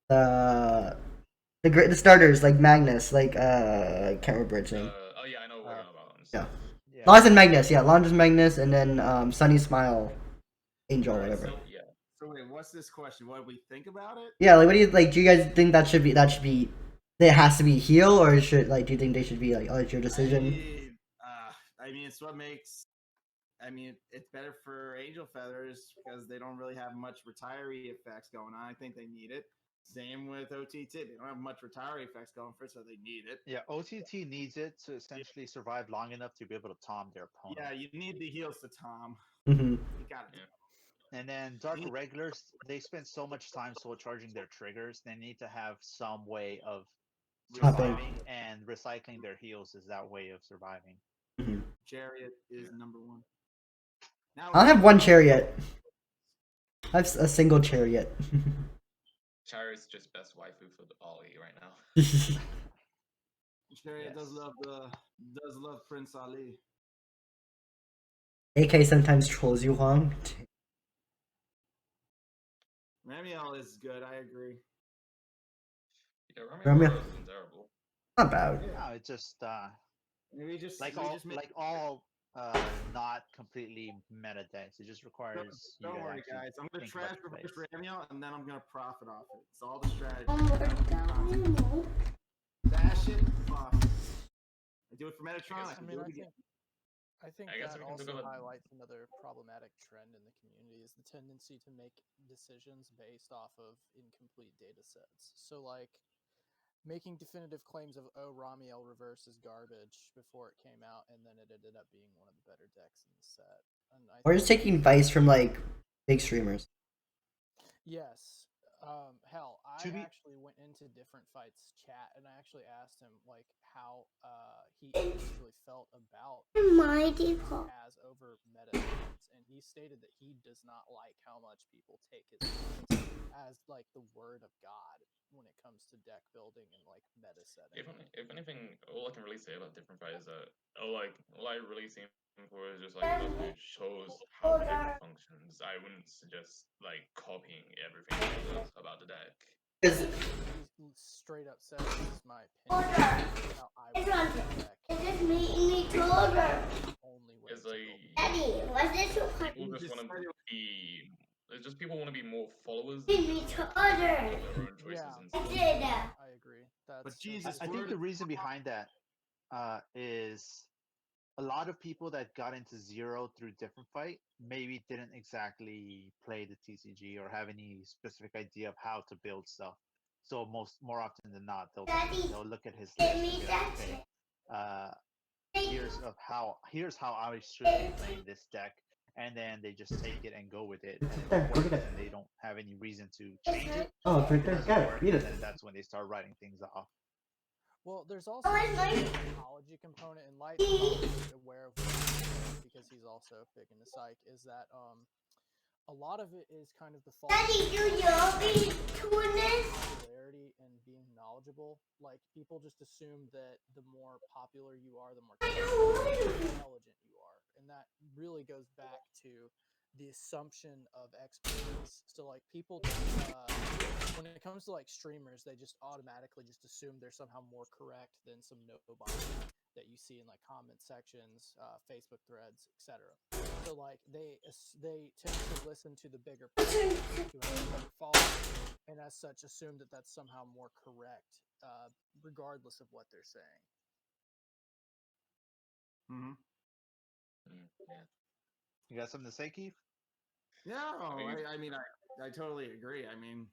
the starters like Magnus, like I can't remember its name. oh yeah, I know what we're on about. Yeah. Yeah. Lons and Magnus, yeah, Lons and Magnus, and then Sunny Smile, Angel, Alright, whatever. Yeah. So wait, what's this question? What do we think about it? Yeah, like what do you like? Do you guys think that should be it has to be heal, or should like do you think they should be like oh it's your decision? I mean, it's what makes. I mean, it's better for Angel Feathers because they don't really have much retiree effects going on. I think they need it. Same with OTT. They don't have much retiree effects going for it, so they need it. Yeah, OTT needs it to essentially survive long enough to be able to tom their opponent. Yeah, you need the heals to Tom. Mm-hmm. You got it. Yeah. And then Dark Regulars, they spend so much time soul charging their triggers. They need to have some way of Stopping. surviving, and recycling their heals is that way of surviving. Mm-hmm. Chariot is number 1. Now I'll have one chariot. I have a single chariot. Chariot's just best waifu for the Ollie right now. Chariot Yes. does love Prince Ali. AK sometimes trolls you, Huang. Ramiel is good. I agree. Yeah, Ramiel- Ramiel isn't terrible. Not bad. No, it's just We just like we all just made- like all not completely meta decks. It just requires you Don't to worry, actually guys. I'm gonna think about trash the reverse plays. Ramio, and then I'm gonna profit off it. It's all the strategy. Oh my God. Dash it, buff. I do it for Metatron. I I can mean, do it I again. think I guess that we can talk also about- highlights another problematic trend in the community is the tendency to make decisions based off of incomplete data sets. So like making definitive claims of Ramiel reverse is garbage before it came out, and then it ended up being one of the better decks in the set. And I Or think just taking advice from like big streamers. yes. Hell, I To be- actually went into different fights chat, and I actually asked him like how he actually felt about My default. as over meta sets, and he stated that he does not like how much people take his advice as like the word of God when it comes to deck building and like meta setting. If anything, all I can really say about different fights is that all I really see him for is just like a person who shows how the deck functions. I wouldn't suggest like copying everything he does about the deck. Because He straight up said, "This is my opinion. This is how I would build a deck. Is this making me taller? Only way It's to like build Daddy, was this so funny? people just want to be. It's just people want to be more followers Made than me just taller. their own choices Yeah. and I stuff. did that. I agree. That's But Jesus, I think the reason behind that is a lot of people that got into Zero through different fight maybe didn't exactly play the TCG or have any specific idea of how to build stuff. So more often than not, they'll look at his list Give and me be that. like, okay, here's how I should be playing this deck, and then they just take it and go with it, and There, it look works, at it. and they don't have any reason to change it. oh, it's right It there. doesn't Got it. work, Read and it. then that's when they start writing things off. well. There's also Oh, it's a nice. psychology component, and Light's probably aware of what because he's also big into psych. Is that a lot of it is kind of the fault Daddy, do you be doing this? popularity and being knowledgeable. Like people just assume that the more popular you are, the more intelligent you are, and that really goes back to the assumption of expertise. So like people, when it comes to like streamers, they just automatically just assume they're somehow more correct than some nobody that you see in like comment sections, Facebook threads, etc. So like they tend to listen to the bigger players who have a better following, and as such assume that that's somehow more correct, regardless of what they're saying. Mm-hmm. Yeah. You got something to say, Keith? No, mean- I mean, I totally agree. I mean,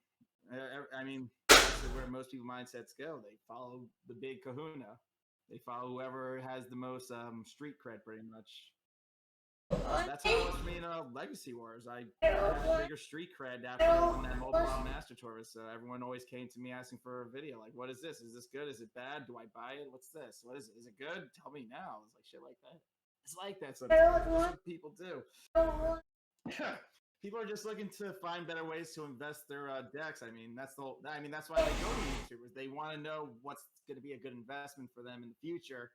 that's where most people mindsets go. They follow the big kahuna. They follow whoever has the most street cred, pretty much. That's how it was for me in Legacy Wars. I had bigger street cred after I won that Mobile Master Tour. So everyone always came to me asking for a video. Like, what is this? Is this good? Is it bad? Do I buy it? What's this? What is it? Is it good? Tell me now. It's like shit like that. It's like that sometimes. That's what people do. People are just looking to find better ways to invest their decks. I mean, that's why they go to YouTubers. They want to know what's going to be a good investment for them in the future.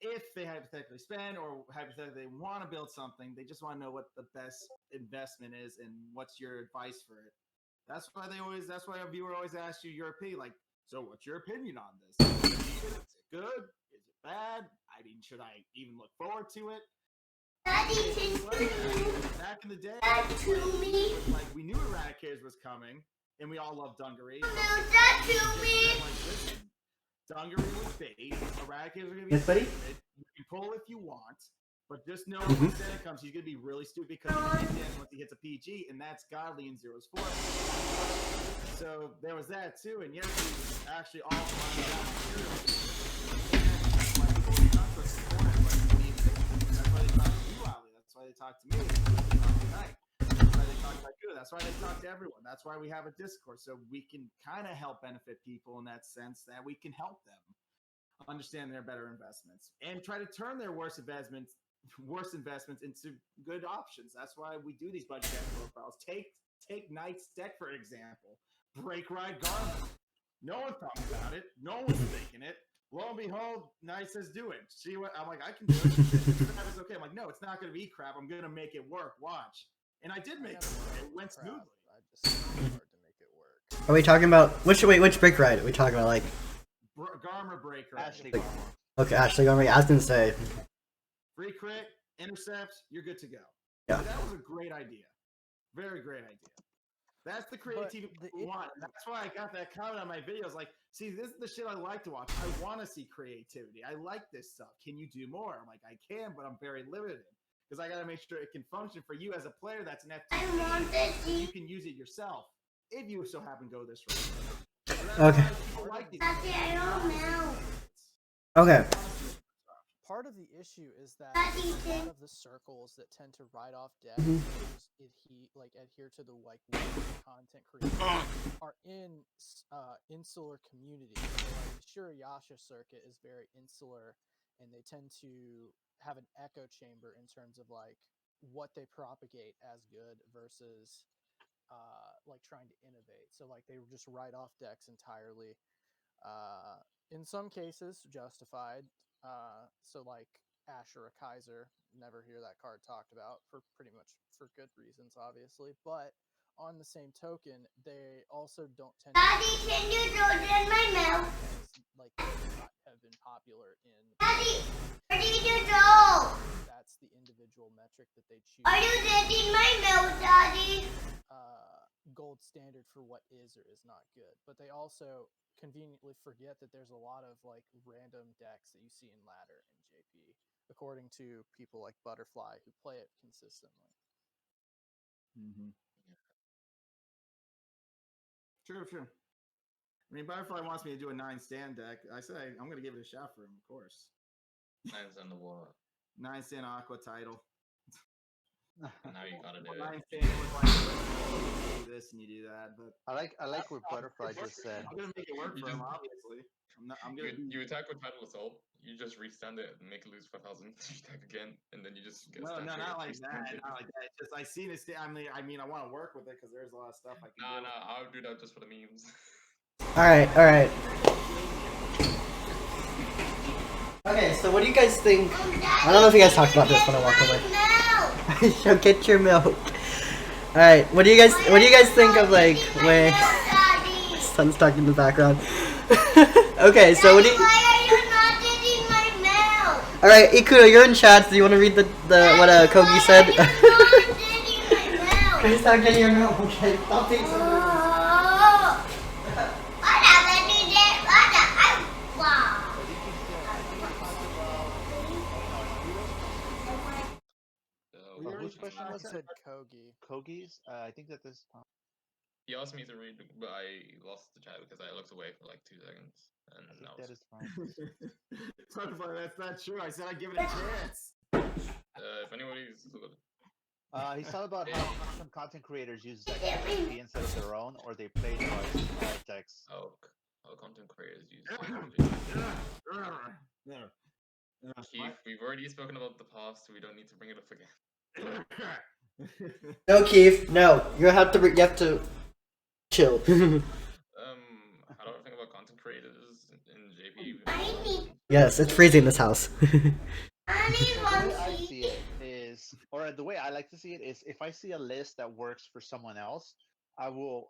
If they hypothetically spend or hypothetically want to build something, they just want to know what the best investment is and what's your advice for it. That's why a viewer always asks you your opinion. Like, so what's your opinion on this? Is it good? Is it bad? I mean, should I even look forward to it? Daddy, can you Back in the day, that to me? like we knew Eradicators was coming, and we all loved Dungaree. No, that to me. Like, listen, Dungaree was bait. Eradicators are gonna be Yes, buddy? stupid. You can pull if you want, but just know when Santa comes, he's gonna be really stupid because he can dance once he hits a PG, and that's godly in Zero's form. So there was that too, and yes, we actually all lined up material. That's why they talk to you, Ali. That's why they talk to me. That's why they talk about you. That's why they talk to everyone. That's why we have a Discord, so we can kind of help benefit people in that sense that we can help them understand their better investments and try to turn their worst investments into good options. That's why we do these budget profiles. Take Knight's deck, for example. Break Ride Garment. No one thought about it. No one's thinking it. Lo and behold, Knight says do it. See what I'm like, I can do it. It's okay. I'm like, no, it's not gonna be crap. I'm gonna make it work. Watch. And I did make it work. It went Crap, smoothly. I just find it hard to make it work. Are we talking about which break ride are we talking about? Like, Garmer Breaker. Ashley Garmore. okay, Ashley, I was gonna say. Free crit intercept, you're good to go. Yeah. So that was a great idea. Very great idea. That's the creativity we want. And that's why I got that comment on my videos. Like, see, this is the shit I like to watch. I want to see creativity. I like this stuff. Can you do more? I'm like, I can, but I'm very limited because I got to make sure it can function for you as a player. That's an FTP. You can use it yourself if you so happen to go this route. Okay. Daddy, I don't know. Okay. Part of the issue is that Daddy, a lot of the circles that tend to write off decks adhere to the content creators are in insular communities. So, like, the Shirayasha circuit is very insular, and they tend to have an echo chamber in terms of like what they propagate as good versus like trying to innovate. So like they just write off decks entirely. In some cases, justified. So like Ashura Kaiser, never hear that card talked about for pretty much for good reasons, obviously. But on the same token, they also don't tend Daddy, can you do it in my mouth? like not have been popular in. Daddy, where did you go? That's the individual metric that they choose. Are you getting my milk, Daddy? Gold standard for what is or is not good, but they also conveniently forget that there's a lot of like random decks that you see in ladder and JP, according to people like Butterfly who play it consistently. Mm-hmm. True. I mean, Butterfly wants me to do a 9-stand deck. I said I'm going to give it a shot for him, of course. 9 stand the what? 9-stand Aqua title. And how you gotta do it. 9-stand was like, you do this and you do that. But I like what Butterfly just said. I'm going to make it work for him, obviously. I'm gonna You attack with title assault, you just restand it and make it lose 5,000. You attack again, and then you just get No, stand not like restand that. it. Not like that. It's just I seen it. I mean, I want to work with it because there's a lot of stuff I can do. Nah, I would do that just for the memes. Alright. Okay, so what do you guys think? I don't know if you guys talked about this when I walked away. So get your milk. Alright, what do you guys think of like when my son's talking in the background? Okay, so what do you Why are you not getting my milk? Alright, Ikuto, you're in chat, so you wanna read the what Kogi said? Why are you not getting my milk? Please stop getting your milk, okay? Stop being so rude. Whose question I was said it? Kogi. Kogi's? I think that this. He asked me to read, but I lost the chat because I looked away for like 2 seconds. And I think now that is fine. Butterfly, that's not true. I said I'd give it a chance. if anybody's He's talking about how some content creators use decks instead of their own, or they play decks. how content creators use Keith, we've already spoken about the past, so we don't need to bring it up again. No, Keith, no. You have to chill. How do I think about content creators in JP? Yes, it's freezing in this house. The way I see it is, or the way I like to see it is, if I see a list that works for someone else, I will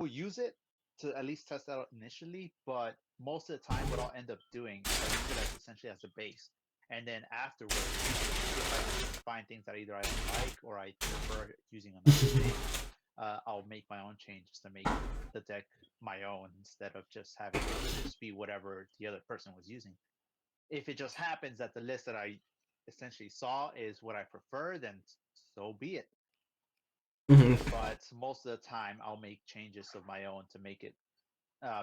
use it to at least test out initially. But most of the time, what I'll end up doing is I use it as essentially as a base, and then afterwards, if I find things that either I don't like or I prefer using another base, I'll make my own changes to make the deck my own instead of just having it just be whatever the other person was using. If it just happens that the list that I essentially saw is what I prefer, then so be it. But most of the time, I'll make changes of my own to make it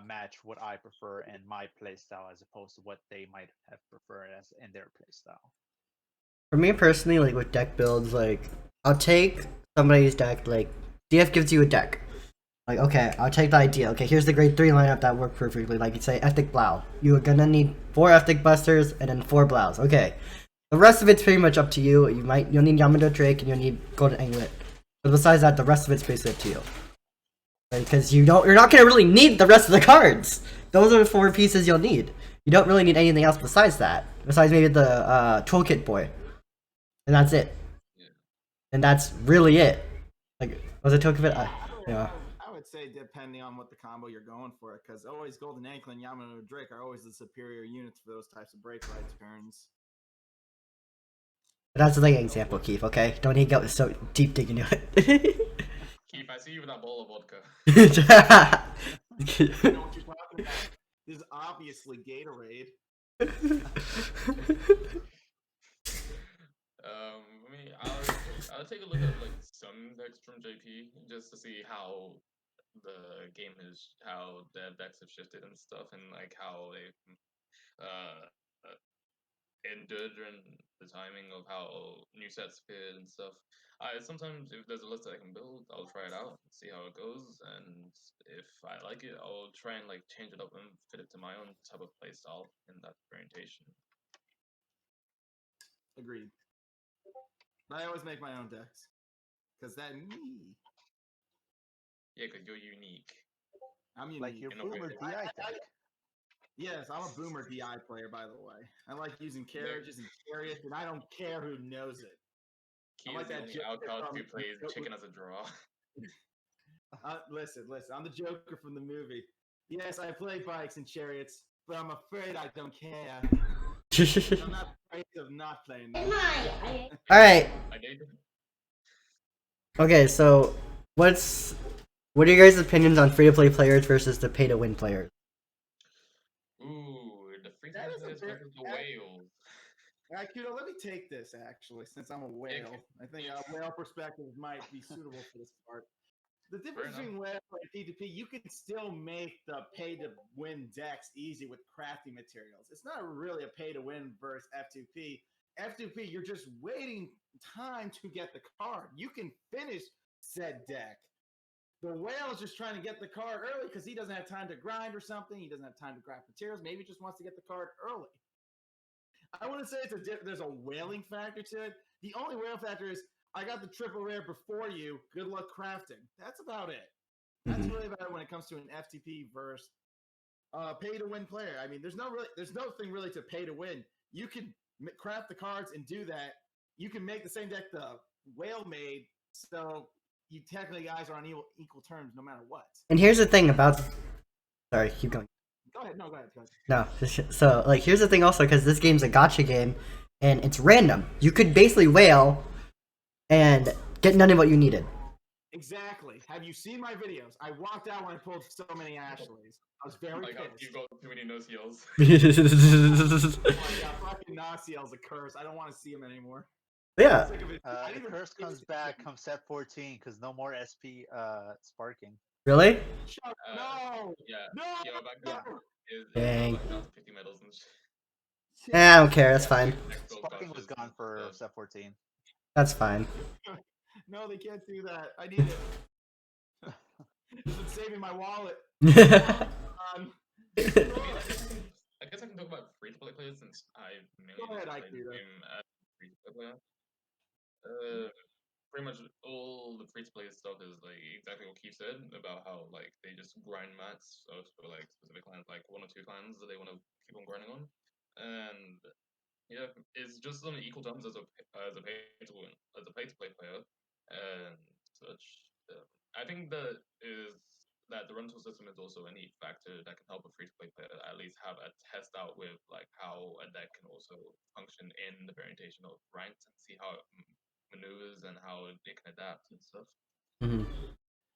match what I prefer and my playstyle, as opposed to what they might have preferred as in their playstyle. For me personally, like with deck builds, like I'll take somebody's deck. Like DF gives you a deck. Like, okay, I'll take the idea. Okay, here's the grade 3 lineup that worked perfectly. Like, you say Ethic Blau. You're gonna need 4 Ethic Busters and then 4 Blaus. Okay. The rest of it's pretty much up to you. You'll need Yamato Drake and you'll need Golden Anglet. But besides that, the rest of it's basically up to you. Because you're not gonna really need the rest of the cards. Those are the 4 pieces you'll need. You don't really need anything else besides that. Besides maybe the Toolkit Boy. And that's it. Yeah. And that's really it. Like, was it Toolkit? Yeah. I would say depending on what the combo you're going for, because always Golden Ankle and Yamato Drake are always the superior units for those types of break ride turns. That's like an example, Keith. Okay, don't need to go so deep digging into it. Keith, I see you with that bowl of vodka. I know what you're talking about. This is obviously Gatorade. I mean, I'll take a look at like some decks from JP just to see how the game is, how the decks have shifted and stuff, and like how they uh endured during the timing of how new sets appeared and stuff. I sometimes, if there's a list that I can build, I'll try it out, see how it goes, and if I like it, I'll try and like change it up and fit it to my own type of play style in that orientation. Agreed. I always make my own decks. Because that me. Yeah, because you're unique. I'm unique. Like your in a way. boomer DI deck. Yes, I'm a boomer DI player, by the way. I like using carriages and chariots, and I don't care who knows it. Key like is the that only joke outcast from- who plays chicken as a draw. Listen, I'm the Joker from the movie. Yes, I play bikes and chariots, but I'm afraid I don't care. I'm not afraid of not playing them. All right. I did. Okay, so what are your guys' opinions on free-to-play players versus the pay-to-win players? Ooh, the free That is a players very- versus the whale. Kudo, let me take this, actually, since I'm a whale. I think a whale perspective might be suitable for this part. The difference Fair between whale and P2P, you can still make the pay-to-win decks easy with crafting materials. It's not really a pay-to-win versus F2P. F2P, you're just waiting time to get the card. You can finish said deck. The whale is just trying to get the card early because he doesn't have time to grind or something. He doesn't have time to craft materials. Maybe he just wants to get the card early. I wouldn't say there's a whaling factor to it. The only whale factor is I got the triple rare before you. Good luck crafting. That's about it. That's really about it when it comes to an FTP versus pay to win player. I mean, there's nothing really to pay to win. You can craft the cards and do that. You can make the same deck the whale made, so you technically guys are on equal terms no matter what. And here's the thing about. Sorry, keep going. Go ahead. No, go ahead. No, so like here's the thing also, because this game's a gacha game, and it's random. You could basically whale and get none of what you needed. Exactly. Have you seen my videos? I walked out when I pulled so many Ashleys. I was very pissed. You've got too many no seals. Oh my god, fucking Nasiel's a curse. I don't want to see him anymore. Yeah. Sick of it. I The didn't curse even- comes back come set 14 because no more SP sparking. Really? Shut no! Yeah. No! Yeah, back then is Dang. like down to 50 medals and shit. I don't care. That's fine. Sparking was gone for set 14. That's fine. No, they can't do that. I need it. It's been saving my wallet. Um, I guess I can talk about free-to-play players since I mainly Go ahead, play Ike, do the that. game as a free-to-play player. Pretty much all the free-to-play stuff is like exactly what Keith said about how like they just grind mats for like specific clans, like 1 or 2 clans that they want to keep on grinding on, and yeah, it's just on equal terms as a pay-to-play player and such. I think that the rental system is also a neat factor that can help a free-to-play player at least have a test out with like how a deck can also function in the variation of ranked and see how it maneuvers and how it can adapt and stuff.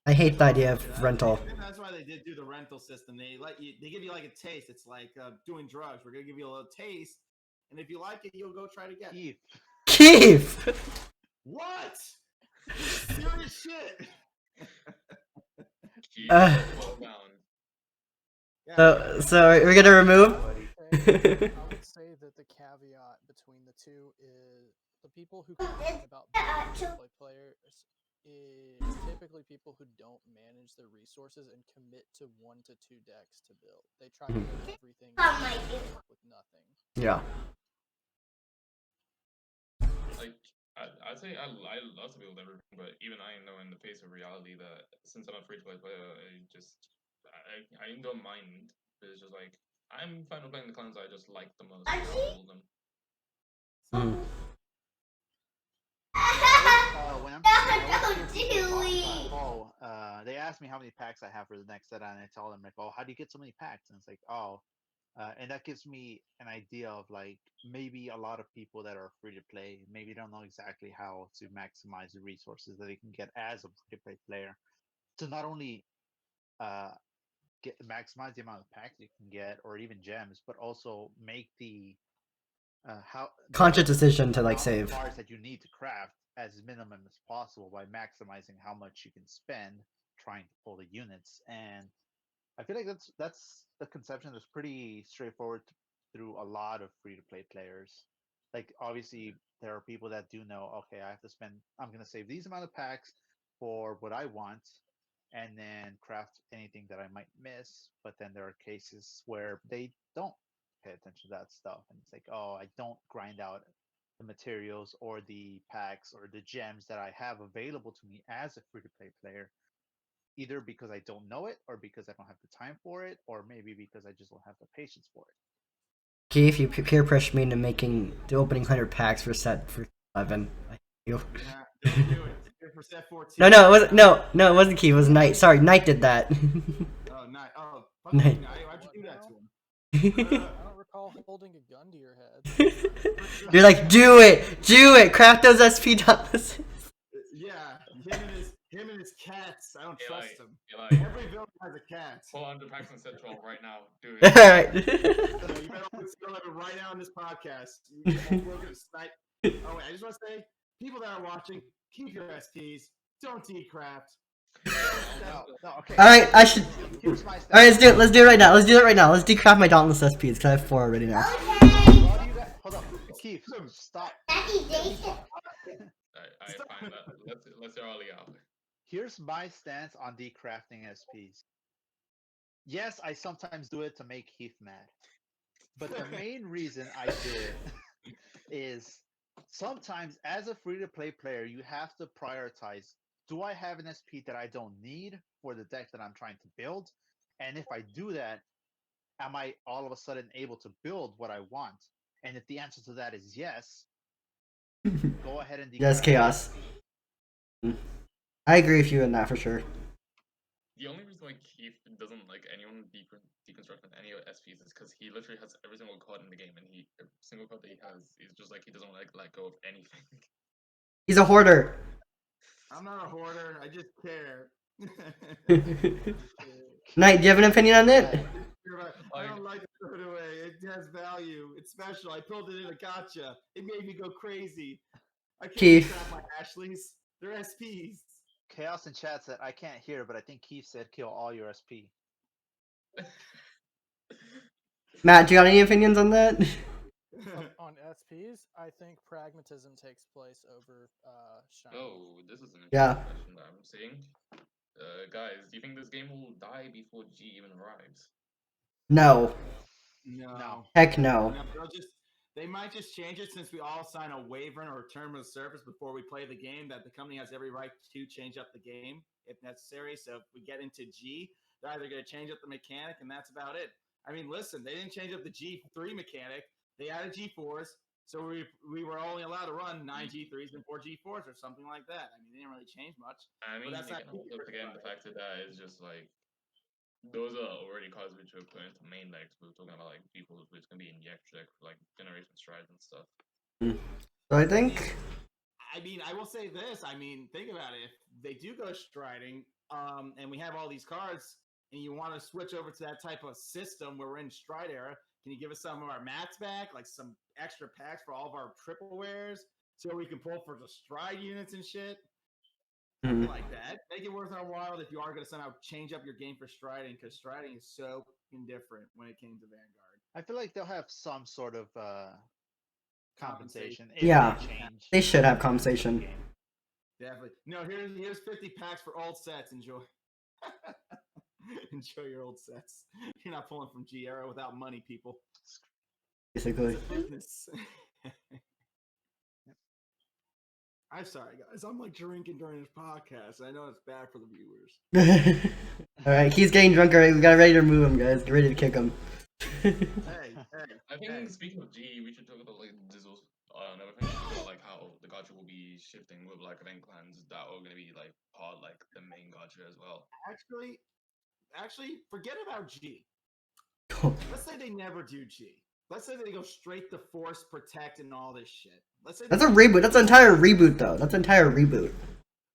I hate the idea of rental. That's why they did do the rental system. They give you like a taste. It's like doing drugs. We're gonna give you a little taste, and if you like it, you'll go try it again. Keith. Keith! What? Serious shit. Keep Uh. well down. Yeah. So we're gonna remove. Okay, I would say that the caveat between the two is the people who complain about free-to-play players is typically people who don't manage their resources and commit to 1 to 2 decks to build. They try to build everything with nothing. Yeah. Like I'd say I love to build everything, but even I know in the face of reality that since I'm a free-to-play player, I don't mind. It's just like I'm fine with playing the clans I just like the most. I'll build them. When Don't do it. they asked me how many packs I have for the next set, and I tell them like, "Oh, how do you get so many packs?" And it's like, "Oh, And that gives me an idea of like maybe a lot of people that are free to play maybe don't know exactly how to maximize the resources that they can get as a free to play player to not only uh, get maximize the amount of packs you can get or even gems, but also make the how Conscious decision to like amount of save. cards that you need to craft as minimum as possible by maximizing how much you can spend trying to pull the units. And I feel like that's the conception that's pretty straightforward through a lot of free to play players. Like obviously there are people that do know, okay, I have to spend I'm gonna save these amount of packs for what I want and then craft anything that I might miss. But then there are cases where they don't pay attention to that stuff and it's like, oh, I don't grind out the materials or the packs or the gems that I have available to me as a free to play player either because I don't know it or because I don't have the time for it, or maybe because I just don't have the patience for it. Keith, you peer pressure me into making the opening 100 packs for set for 11. I hate you. Nah, don't do it. Do it for set 14. No, it wasn't. No, it wasn't Keith. It was Knight. Sorry, Knight did that. Oh, Knight. Oh, fuck Knight. you, Knight. Why'd you do that to him? I don't recall holding a gun to your head. You're like, do it, craft those SP dollars. Yeah, him and his cats. I don't trust him. Every villain has a cat. 400 packs on set 12 right now. Do All it. right. You better open set 11 right now on this podcast. We're gonna snipe. Oh wait, I just want to say, people that are watching, keep your SPs. Don't decraft. No, okay. All right, I should. Here's my All right, let's do it. Let's do it right now. Let's do it right now. Let's decraft my Dauntless SPs because I have 4 already now. Okay. Hold up, Keith, stop. Becky Jason. I find that. Let's hear Ollie out. Here's my stance on decrafting SPs. Yes, I sometimes do it to make Heath mad. But the main reason I do it is sometimes as a free-to-play player, you have to prioritize, do I have an SP that I don't need for the deck that I'm trying to build? And if I do that, am I all of a sudden able to build what I want? And if the answer to that is yes, go ahead and decraft. Yes, chaos. I agree with you on that for sure. The only reason why Keith doesn't like anyone deconstructing any SPs is because he literally has every single card in the game, and every single card that he has is just like he doesn't like let go of anything. He's a hoarder. I'm not a hoarder. I just care. Knight, do you have an opinion on it? I don't like to throw it away. It has value. It's special. I pulled it in a gotcha. It made me go crazy. I can't Keith. grab my Ashleys. They're SPs. Chaos in chat said, I can't hear, but I think Keith said kill all your SP. Matt, do you got any opinions on that? On SPs, I think pragmatism takes place over shiny. Oh, this is an interesting Yeah. question that I'm seeing. Guys, do you think this game will die before G even arrives? No. No. Heck no. They might just change it since we all sign a waiver or term of service before we play the game that the company has every right to change up the game if necessary. So if we get into G, they're either going to change up the mechanic and that's about it. I mean, listen, they didn't change up the G3 mechanic. They added G4s. So we were only allowed to run 9 G3s and 4 G4s or something like that. I mean, they didn't really change much. I mean, that's you not can also again the fact that is just like those are already cards which are put into main decks. We're talking about like people which can be in the extra deck for like generation strides and stuff. So I think. I mean, I will say this. I mean, think about it. If they do go striding, and we have all these cards, and you want to switch over to that type of system where we're in stride era, can you give us some of our mats back, like some extra packs for all of our triple wares, so we can pull for the stride units and shit? Something like that. Make it worth our while if you are going to somehow change up your game for striding, because striding is so indifferent when it came to Vanguard. I feel like they'll have some sort of compensation. If Yeah. they change. They should have compensation. Definitely. No, here's 50 packs for old sets. Enjoy. Enjoy your old sets. You're not pulling from G Era without money, people. Basically. It's a business. I'm sorry, guys. I'm like drinking during this podcast. I know it's bad for the viewers. Alright, he's getting drunk already. We got ready to remove him, guys. Get ready to kick him. Hey. I think speaking of G, we should talk about like Dizzle's another thing about like how the gacha will be shifting with like event clans that are gonna be like part like the main gacha as well. Actually, forget about G. let's say they never do G. Let's say they go straight to Force, Protect, and all this shit. Let's say That's a reboot. That's an entire reboot, though. That's an entire reboot.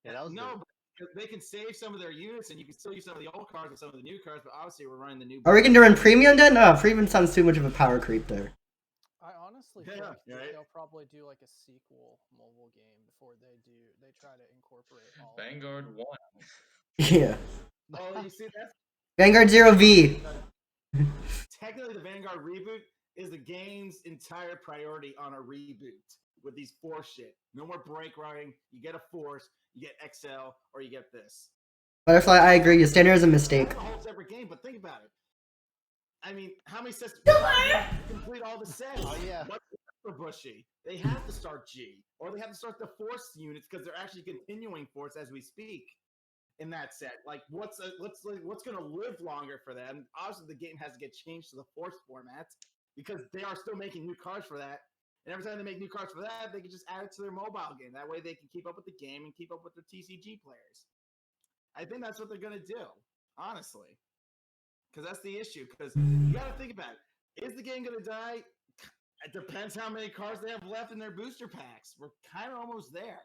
Yeah, that was no, but they can save some of their units, and you can still use some of the old cards and some of the new cards. But obviously, we're running the new. Are we going to run premium then? No, premium sounds too much of a power creep there. I honestly Yeah, think right? they'll probably do like a sequel mobile game before they try to incorporate all. Vanguard 1. Yeah. Oh, you see, that's Vanguard 0V. technically the Vanguard reboot is the game's entire priority on a reboot with these Force shit. No more break running. You get a Force, you get XL, or you get this. Butterfly, I agree. Your standard is a mistake. That's a whole separate game, but think about it. I mean, how many sets complete all the sets? Oh, yeah. What's for Bushy? They have to start G, or they have to start the Force units because they're actually continuing Force as we speak in that set. Like, what's going to live longer for them? Obviously, the game has to get changed to the Force format because they are still making new cards for that. And every time they make new cards for that, they can just add it to their mobile game. That way, they can keep up with the game and keep up with their TCG players. I think that's what they're going to do, honestly. Because that's the issue. Because you got to think about it. Is the game going to die? It depends how many cards they have left in their booster packs. We're kind of almost there.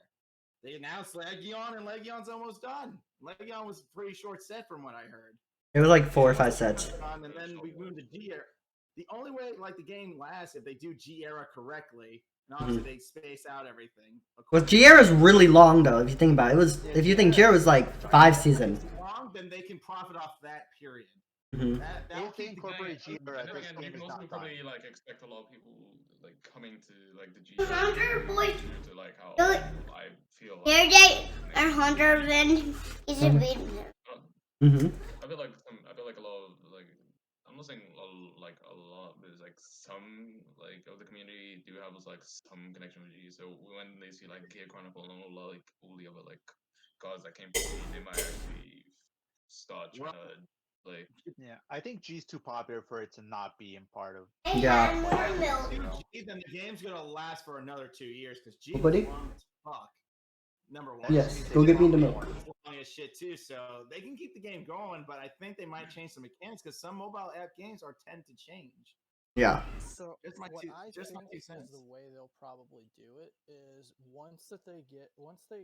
They announced Legion, and Legion's almost done. Legion was a pretty short set from what I heard. It was like 4 or 5 sets. And then we moved to G era. The only way like the game lasts if they do G era correctly, and obviously they space out everything. Well, G era is really long though. If you think about it, if you think G era was like 5 seasons. Long, then they can profit off that period. Mm-hmm. If they incorporate G era, this Again, game you is can also not probably done. like expect a lot of people like coming to like the G Hunter boy. due to like how Don't- I feel like There they are. Hunter then is a bit. Mm-hmm. I feel like a lot of like I'm not saying a lot, but there's like some like of the community do have like some connection with G. So when they see like Gear Chronicle and all the other like cards that came from G, they might actually start trying to like. Yeah, I think G's too popular for it to not be in part of. Yeah. And more milk. G, then the game's gonna last for another 2 years because G Oh, buddy? is long as fuck. Number one. Yes, go get me the milk. It's long as shit too, so they can keep the game going, but I think they might change some mechanics because some mobile app games tend to change. Yeah. So Just my what two- I just my think 2 is cents. the way they'll probably do it is once they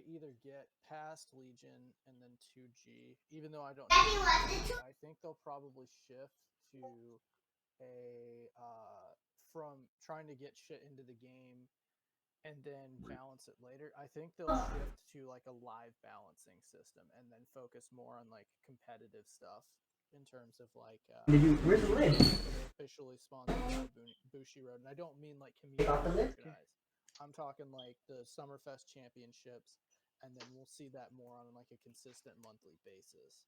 either get past Legion and then 2G, even though I don't Daddy know, wants it too. I think they'll probably shift to a from trying to get shit into the game and then balance it later. I think they'll shift to like a live balancing system and then focus more on like competitive stuff in terms of like Where's the lid? they're officially sponsored by Bushiroad, and I don't mean like community Got the lid? organized. I'm talking like the Summerfest championships, and then we'll see that more on like a consistent monthly basis.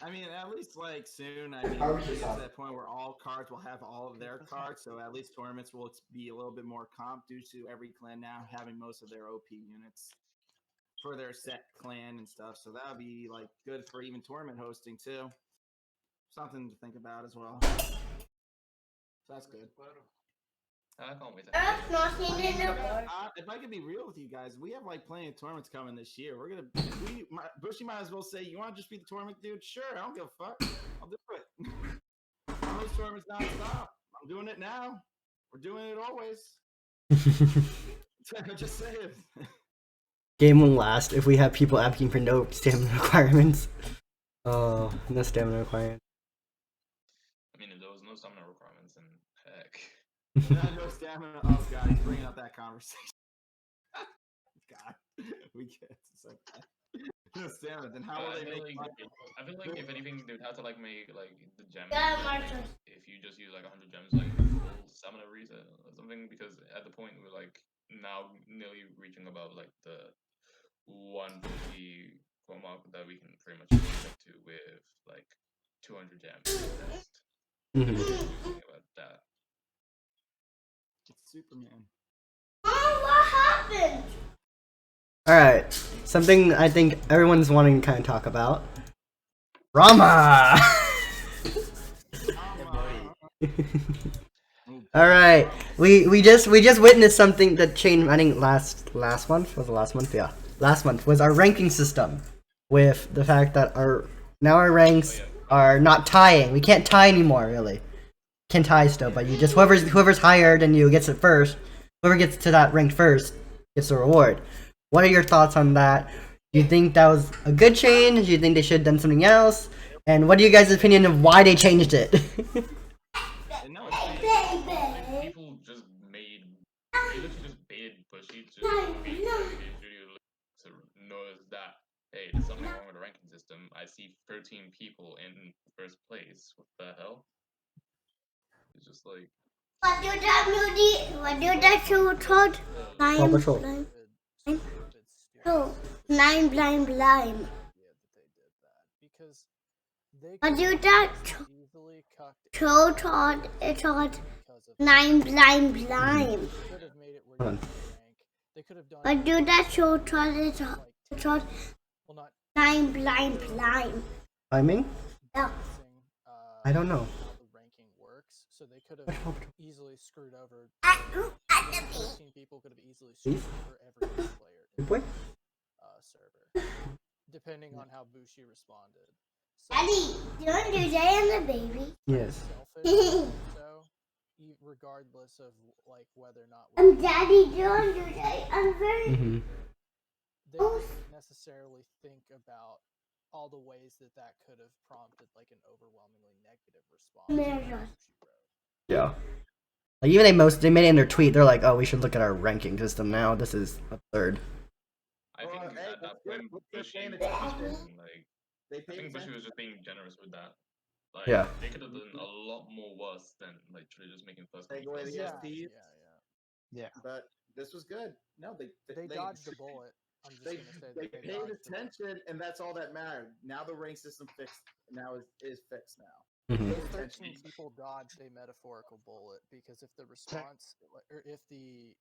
I mean, at least like soon. I mean, we're getting to that point where all cards will have all of their cards, so at least tournaments will be a little bit more comp due to every clan now having most of their OP units for their set clan and stuff. So that'll be like good for even tournament hosting too. Something to think about as well. So that's good. I can't wait. Earth nothing in the. If I could be real with you guys, we have like plenty of tournaments coming this year. We're gonna, Bushy might as well say, "You want to just be the tournament dude?" Sure, I don't give a fuck. I'll do it. I'm those tournaments nonstop. I'm doing it now. We're doing it always. Just say it. Game will last if we have people asking for no stamina requirements. Oh, no stamina requirements. I mean, if there was no stamina requirements, then heck. No stamina. Oh god, he's bringing up that conversation. God, we get it. So no stamina. Then how will they make? I feel like if anything, they'd have to like make like the gems. Yeah, like, Marshall. if you just use like 100 gems, like full stamina reset or something, because at the point we're like now nearly reaching about like the 150 quote mark that we can pretty much get to with like 200 gems. Thinking about that. It's Superman. Oh, what happened? Alright, something I think everyone's wanting to kind of talk about. Rama! Alright, we just witnessed something that changed. I think last month was the last month. Yeah, last month was our ranking system, with the fact that our ranks are not tying. We can't tie anymore, really. Can tie still, but you just whoever's higher than you gets it first. Whoever gets to that rank first gets the reward. What are your thoughts on that? Do you think that was a good change? Do you think they should have done something else? And what are you guys' opinion of why they changed it? And no, it's people just made. They literally just baited Bushy to notice that, hey, there's something wrong with the ranking system. I see 13 people in first place. What the hell? It's just like. What do that show called? Paw Patrol. Oh, blind. Yeah, that they did that because they What do could that easily cucked show called? It's called because of blind. They could have made it where Hold you on. could rank. They could have done What do that show called? It's like called well not blind. Timing? Yeah. fixing, I don't know. how the ranking works, so they could have easily screwed over. 13 people could have easily screwed over every player in Good boy. the server, depending on how Bushi responded. So, Daddy, don't do that on the baby. Yes. selfish, so regardless of like whether or not Daddy, don't do that. I'm very. Mm-hmm. they didn't necessarily think about all the ways that that could have prompted like an overwhelmingly negative response. Measures. Yeah. Like even they made it in their tweet. They're like, "Oh, we should look at our ranking system now. This is absurd." I think Well, hey, at that that's good. point, Look, they're Bushy paying was just attention. being like. They I paid think Bushy attention. was just being generous with that. Like, Yeah. they could have done a lot more worse than literally just making first come Take away first the Yeah, served. SPs. yeah. But this was good. No, They dodged a bullet. I'm just They, gonna say they that they paid dodged a bullet. attention, and that's all that mattered. Now the rank system fixed. Now is fixed now. Mm-hmm. Paid Those attention. 13 people dodged a metaphorical bullet because if the response or if the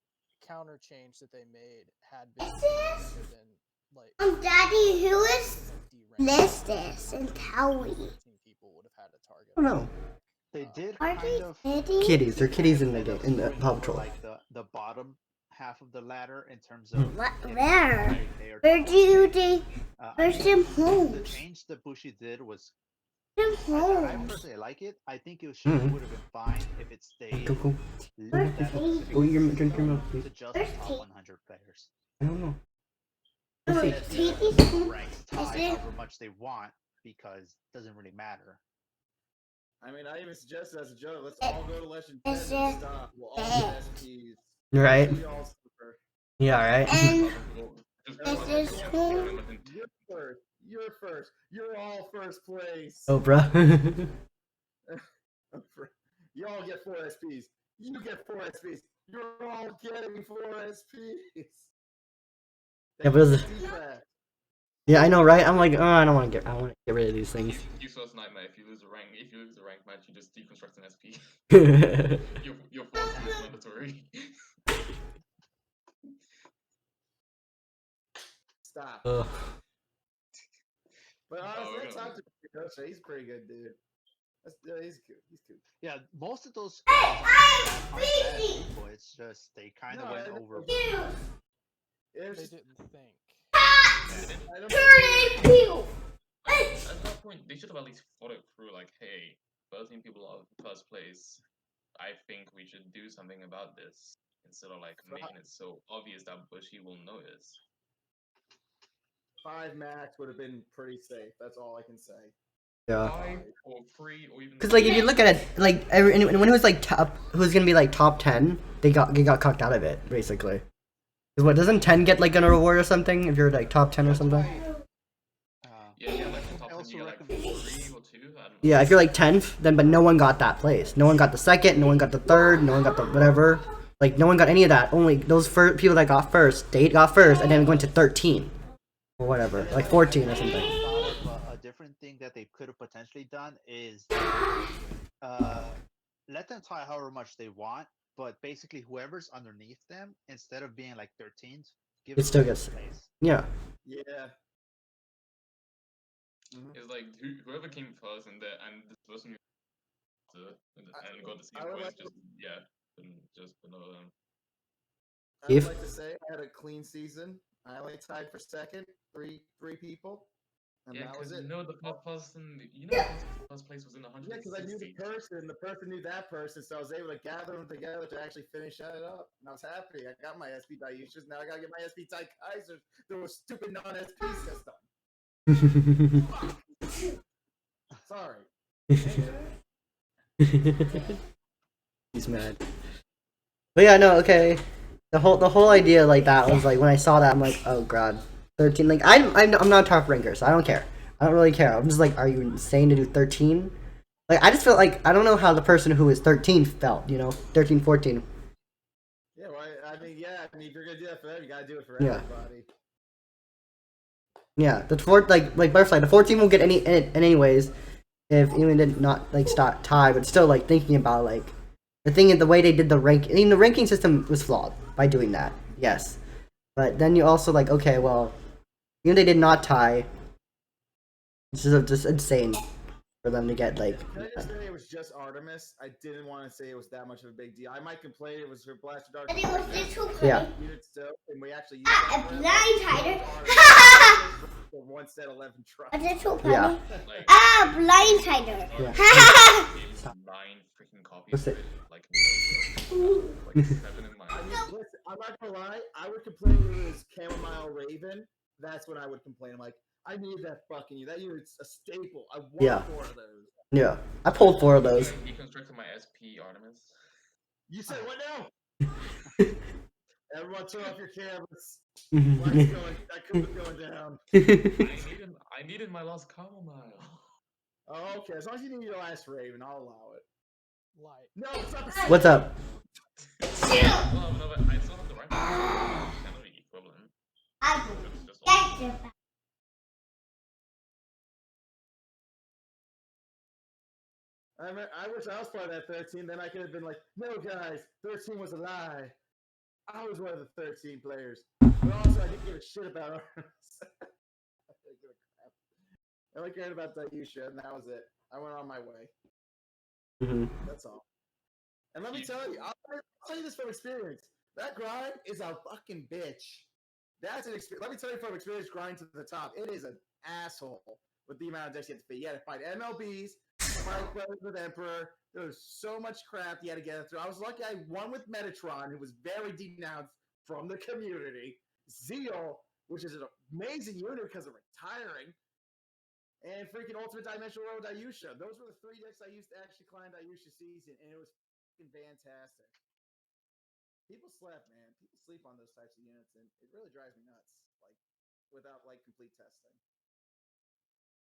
counter change that they made had been rather than like Daddy, who is 50 ranks, this and Howie? 13 people would have had a target. I don't know. They did Are kind they of kitties? Kitties. They're kitties in the end up game in the screwing Paw over, Patrol. like the bottom half of the ladder in terms of What? getting Where? high air Where to do they? I Where's think them the homes? change that Bushi did was Them I homes. personally like it. I think it Mhm. would have been fine if it stayed Go, go. that Where's specific Go eat your rank drink your system milk, please. to just the Where's top Tate? 100 players. I don't know. Oh, Let's see. Katie's home. Ranks tie it- however much they want because it doesn't really matter. I mean, I even suggested as a joke, let's all go to Legend 10 Is and it stop. We'll all get SPs. Right? We all suffer. Yeah. Right. And Just This one is second, who- remember the- You're first. You're first. You're all first place. Oprah. You all get 4 SPs. You get 4 SPs. You're all getting 4 SPs. Yeah, but it's- Defect. Yeah, I know, right? I'm like, oh, I want to get rid of these things. Useless nightmare. If you lose a rank match, you just deconstruct an SP. Yeah, Your force is mandatory. Stop. Ugh. But honestly, we're that's gonna- not Kosha. He's a pretty good dude. He's good. He's good. Yeah, most of those I'm aren't bad busy. people. It's just they kind of No, went I- over. It's They just, didn't think. I don't At that point, they should have at least thought it through. Like, hey, 13 people are in first place. I think we should do something about this instead of like making it so obvious that Bushy will notice. 5 max would have been pretty safe. That's all I can say. 5 or 3 or even. Because like if you look at it, like anyone who was like top, who's gonna be like top 10, they got cucked out of it basically. 'Cause what doesn't 10 get like a reward or something if you're like top 10 or something? Yeah, like the top I 10, also you get like recommend- 3 or 2. I don't know. Yeah, if you're like 10th, then but no one got that place. No one got the second. No one got the third. No one got the whatever. Like no one got any of that. Only those people that got first, they got first, and then went to 13 or whatever, like 14 or something. I thought of a different thing that they could have potentially done is let them tie however much they want, but basically whoever's underneath them, instead of being like 13th, give It them still first gets- place. Yeah. Yeah. It's like whoever came first and this person who and got the same I would points, like just just below them. I would If- like to say I had a clean season. I only tied for second, three people. And Yeah, that was because it. the first place was in the Yeah, because I knew the 160s. person knew that person, so I was able to gather them together to actually finish it up. And I was happy. I got my SP Dayushas. Now I gotta get my SP Tai Kaisers through a stupid non-SP system. Sorry. He's mad. But yeah, no, okay. The whole idea like that was like when I saw that I'm like, oh god, 13. Like I'm not a top ranker, so I don't care. I don't really care. I'm just like, are you insane to do 13? Like I just felt like I don't know how the person who is 13 felt. 13, 14. Yeah, well, I mean, if you're gonna do that for them, you gotta do it for Yeah. everybody. Yeah, the like Butterfly, the 14 won't get anyways if even did not like start tie, but still like thinking about like the way they did the rank. I mean, the ranking system was flawed by doing that. Yes, but then you also like okay, well, even they did not tie. This is just insane for them to get like. Can I just say it was just Artemis? I didn't want to say it was that much of a big deal. I might complain it was her Blaster Dark. And it was just too funny. Yeah. And we actually used A that for blind hider. for one set 11 tries. Was it too funny? Yeah. Ah, blind hider. Yeah. 9 freaking copies What's of it? it, like 7 in my. I mean, listen, I'm not gonna lie. I would complain if it was Chamomile Raven. That's when I would complain. I'm like, I need that fucking that unit's a staple. I want Yeah. 4 of those. Yeah, I pulled 4 of those. I deconstructed my SP Artemis. You said what now? Everyone turn off your cameras. Lights going, that could be going down. I needed my last chamomile. Oh, okay. As long as you need your last Raven, I'll allow it. Light. No, it's not the same. What's up? Well, no, but I still have the right one. It's kind of the equivalent. I It's just get it. I wish I was part of that 13. Then I could have been like, no, guys, 13 was a lie. I was one of the 13 players. But also, I didn't give a shit about Artemis. I only cared about Dayusha, and that was it. I went on my way. That's all. And let me tell you, I'll tell you this from experience. That grind is a fucking bitch. That's an experience. Let me tell you from experience, grind to the top. It is an asshole with the amount of decks you have to beat. You had to fight MLBs, fight players with Emperor. There was so much crap you had to get through. I was lucky I won with Metatron, who was very denounced from the community. Zeal, which is an amazing unit because of retiring. And freaking Ultimate Dimensional Road Dayusha. Those were the 3 decks I used to actually climb Dayusha season, and it was fucking fantastic. People slept, man. People sleep on those types of units, and it really drives me nuts. Like, without like complete testing.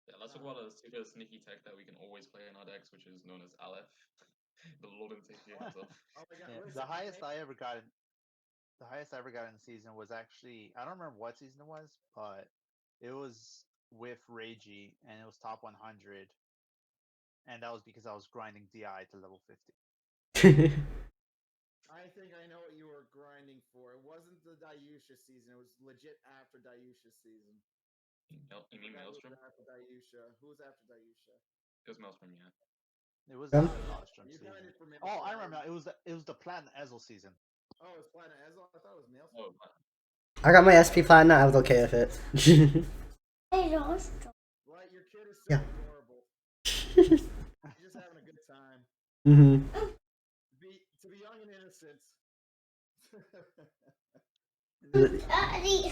Yeah, let's talk about a super sneaky tech that we can always play in our decks, which is known as Aleph. The Lord and Savior himself. Oh my god! Yeah, listen, the highest I ever got in the season was actually, I don't remember what season it was, but it was with Reiji, and it was top 100, and that was because I was grinding DI to level 50. I think I know what you were grinding for. It wasn't the Dayusha season. It was legit after Dayusha season. You mean Maelstrom? After Dayusha. Who was after Dayusha? It was Maelstrom, yeah. It was Um, the Maelstrom You season. grinded for Maelstrom. Oh, I remember now. It was the Platinum Ezel season. Oh, it was Platinum Ezel? I thought it was Maelstrom. Oh, I got my SP Platinum. I was okay with it. I lost. Right, your kid is so Yeah. adorable. He's just having a good time. To be young and innocent. Daddy,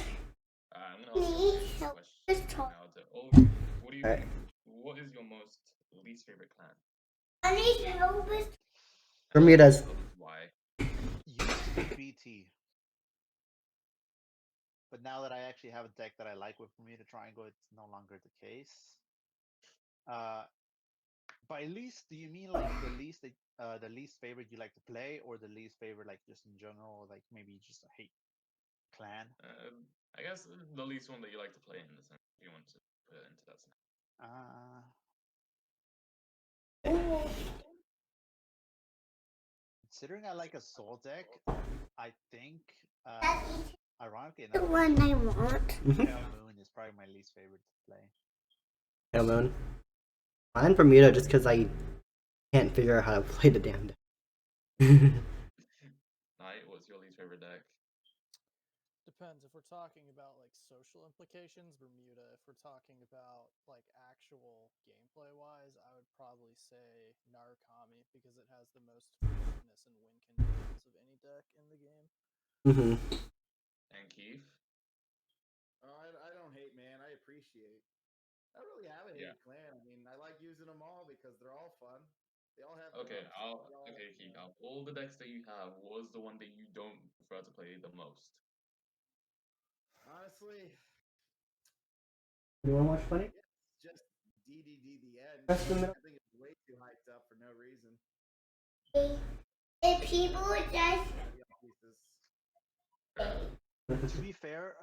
I'm gonna ask please you a help question us talk. now. What do you Alright. think? What is your most least favorite clan? I need help us. Bermudas. Why? Used to be BT. But now that I actually have a deck that I like with Bermuda Triangle, it's no longer the case. By least, do you mean like the least favorite you like to play, or the least favorite like just in general, like maybe you just hate clan? I guess the least one that you like to play in the sense if you want to put it into that sense. Considering I like a soul deck, I think ironically The enough, one I want. Pale Moon is probably my least favorite to play. Pale Moon. Mine Bermuda just because I can't figure out how to play the damn deck. Knight, what's your least favorite deck? depends. If we're talking about like social implications, Bermuda. If we're talking about like actual gameplay wise, I would probably say Narukami because it has the most forgiveness and win conditions of any deck in the game. Mm-hmm. And Keith? I don't hate, man. I appreciate. I don't really have a hate clan. I mean, I like using them all because they're all fun. They all have. Okay, buffs. okay, Keith. Out of all the decks that you have, what was the one that you don't prefer to play the most? Honestly, You want to watch funny? it's just DDD the end. Press the middle. I think it's way too hyped up for no reason. If people just To be fair,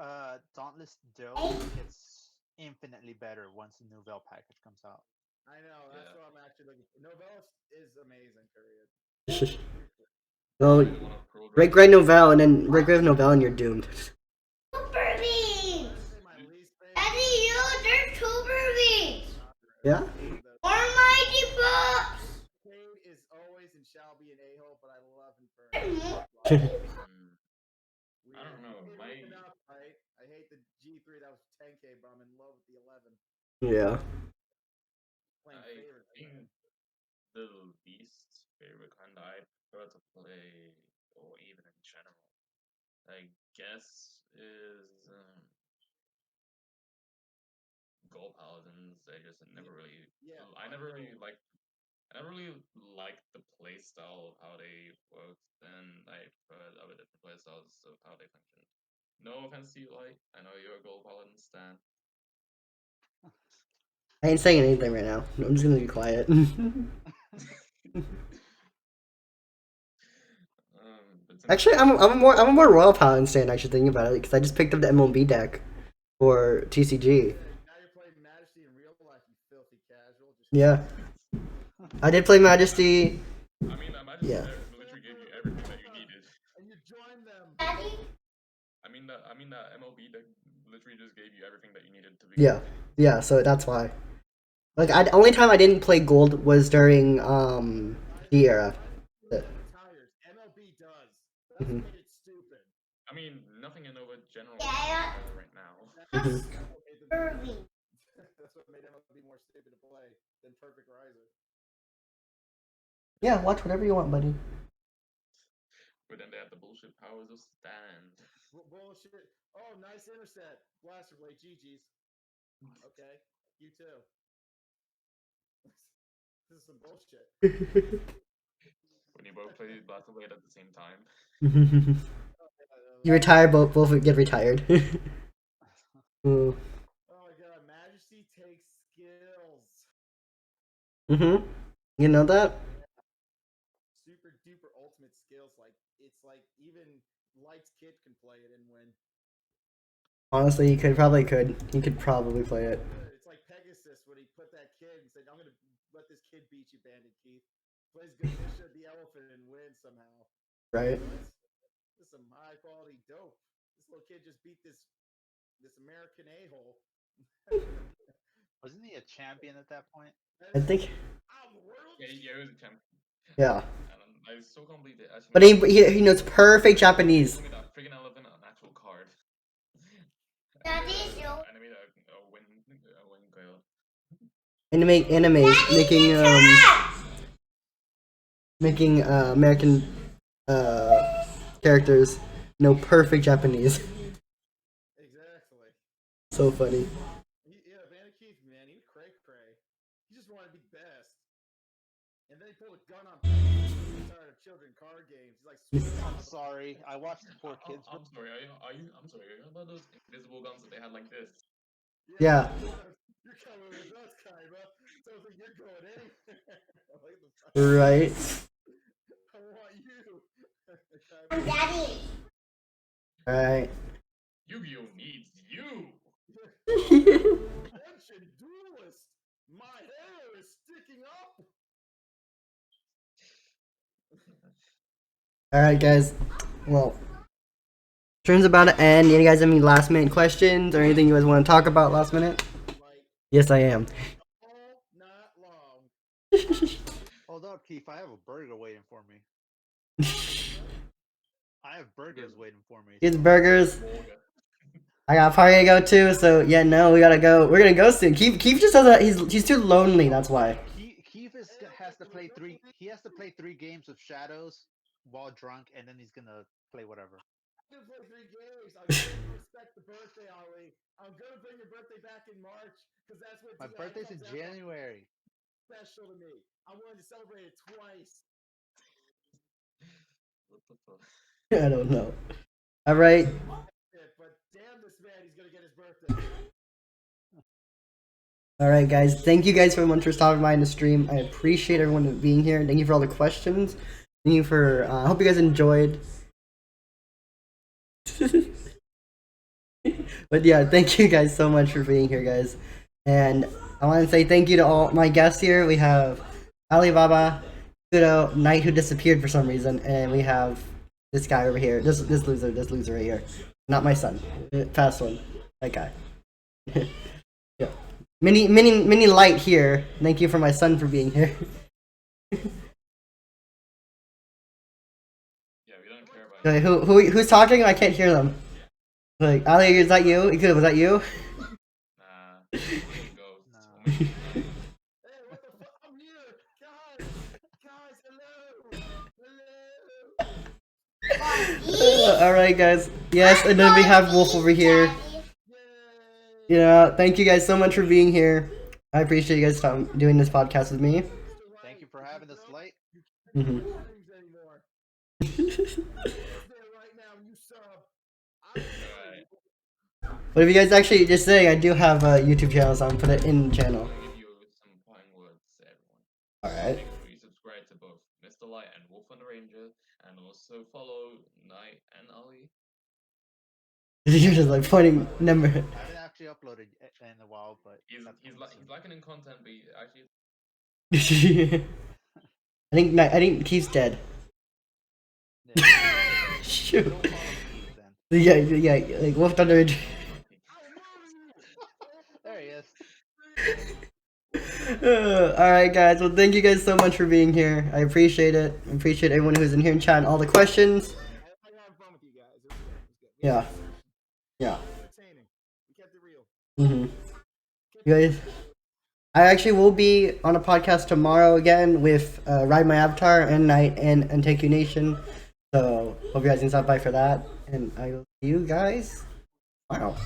Dauntless Doe gets infinitely better once the new Veil package comes out. I know, that's what I'm actually looking for. Novellus is amazing, period. Well, Rig Novell and then Rig Novell and you're doomed. super beans. My least favorite. Daddy, you, they're super beans. Yeah? Almighty Pops. Cade is always and shall be an a-hole, but I love Inferno. I don't know. Enough, right? I hate the G3 that was 10k, but I'm in love with the 11. Yeah. Playing I favorites. think the least favorite kind I prefer to play, or even in general, I guess is Gold Paladins. I just never really, I never really liked the play style of how they worked, and I preferred other different play styles of how they functioned. No offense to you, Light. I know you're a Gold Paladin stan. I ain't saying anything right now. I'm just gonna be quiet. Actually, I'm a more Royal Paladin stan. Actually, thinking about it, because I just picked up the MLB deck for TCG. Now you're playing Majesty in real life, you filthy casual. Yeah. I did play Majesty. I mean, Majesty literally gave you everything that you needed. And you joined them. Daddy. I mean, the MLB deck literally just gave you everything that you needed to begin. Yeah. So that's why. Like, the only time I didn't play Gold was during the era. MLB does. That's made it stupid. I mean, nothing in over general Yeah. right now. Super beans. That's what made MLB more stupid to play than Perfect Riser. Yeah, watch whatever you want, buddy. But then they have the bullshit powers of stand. Bullshit. Oh, nice intercept. Blaster Blade, GG's. Okay, you too. This is some bullshit. When you both play Blaster Blade at the same time. You retire, both get retired. Oh my god, Majesty takes skills. You know that? Super duper ultimate skills. Like, it's like even Light's kid can play it and win. Honestly, you could probably play it. It's like Pegasus when he put that kid and said, "I'm gonna let this kid beat you, Bandit Keith." Plays Ganesha the elephant and wins somehow. Right. This is some high quality dope. This little kid just beat this American a-hole. Wasn't he a champion at that point? I think. Yeah, he was a champion. Yeah. And I so can't believe it. But he knows perfect Japanese. Look at that freaking elephant, an actual card. Daddy, you. And I made a win card. Making American characters know perfect Japanese. Exactly. So funny. Bandit Keith, man, he was cray. He just wanted to be the best. And then he pulled a gun on people. He's tired of children card games. He's like, I'm sorry, I watched the poor kids. I'm sorry. I'm sorry. Are you about those invisible guns that they had like this? Yeah. You're coming with us, Kaiba. Don't think you're going anywhere. Right. I want you. Daddy. Alright. Yu-Gi-Oh needs you. Attention, duelist. My hair is sticking up. Alright, guys. Well, turn's about to end. You guys have any last minute questions or anything you guys want to talk about last minute? Yes, I am. All night long. Hold up, Keith. I have a burger waiting for me. I have burgers waiting for me. Here's burgers. I got a party to go to, so yeah, no, we gotta go. We're gonna go soon. Keith just says that he's too lonely. That's why. Keith has to play three. He has to play 3 games of Shadows while drunk, and then he's gonna play whatever. I'm gonna play 3 games. I'm gonna respect the birthday, Ollie. I'm gonna bring your birthday back in March because that's when My birthday's in January. Special to me. I'm willing to celebrate it twice. What the fuck? I don't know. All right. But damn this man, he's gonna get his birthday. All right, guys. Thank you guys so much for stopping by in the stream. I appreciate everyone being here. Thank you for all the questions. Thank you for. I hope you guys enjoyed. But yeah, thank you guys so much for being here, guys. And I want to say thank you to all my guests here. We have Alibaba, Kudo, Knight who disappeared for some reason, and we have this guy over here. This loser right here. Not my son. Past one. That guy. Yeah. Mini light here. Thank you for my son for being here. Yeah, we don't care about Wait, who's talking? I can't hear them. Like, Ali, is that you? Was that you? Nah. Go. No. Hey, what the fuck? I'm here, guys, hello. Alright, guys. Yes, and then we have Wolf over here. Yeah, thank you guys so much for being here. I appreciate you guys doing this podcast with me. Thank you for having us, Light. Mm-hmm. But if you guys actually just saying, I do have a YouTube channel, so I'm gonna put it in the channel. I'm gonna give you some parting words, everyone. Alright. Make sure you subscribe to both Mr. Light and Wolfthunderranger, and also follow Knight and Ali. You're just like pointing number. I haven't actually uploaded in a while, but He's lacking in content, but he actually. I think Keith's dead. Shoot. Don't follow Keith, then. Yeah, like Wolf Thunder. There he is. Alright, guys. Well, thank you guys so much for being here. I appreciate it. I appreciate everyone who's in here in chat and all the questions. I had fun with you guys. It was good. Yeah. Yeah. Entertaining. We kept it real. Mm-hmm. You guys, I actually will be on a podcast tomorrow again with Ride My Avatar and Knight and Take You Nation. So hope you guys can stop by for that. And I will see you guys tomorrow.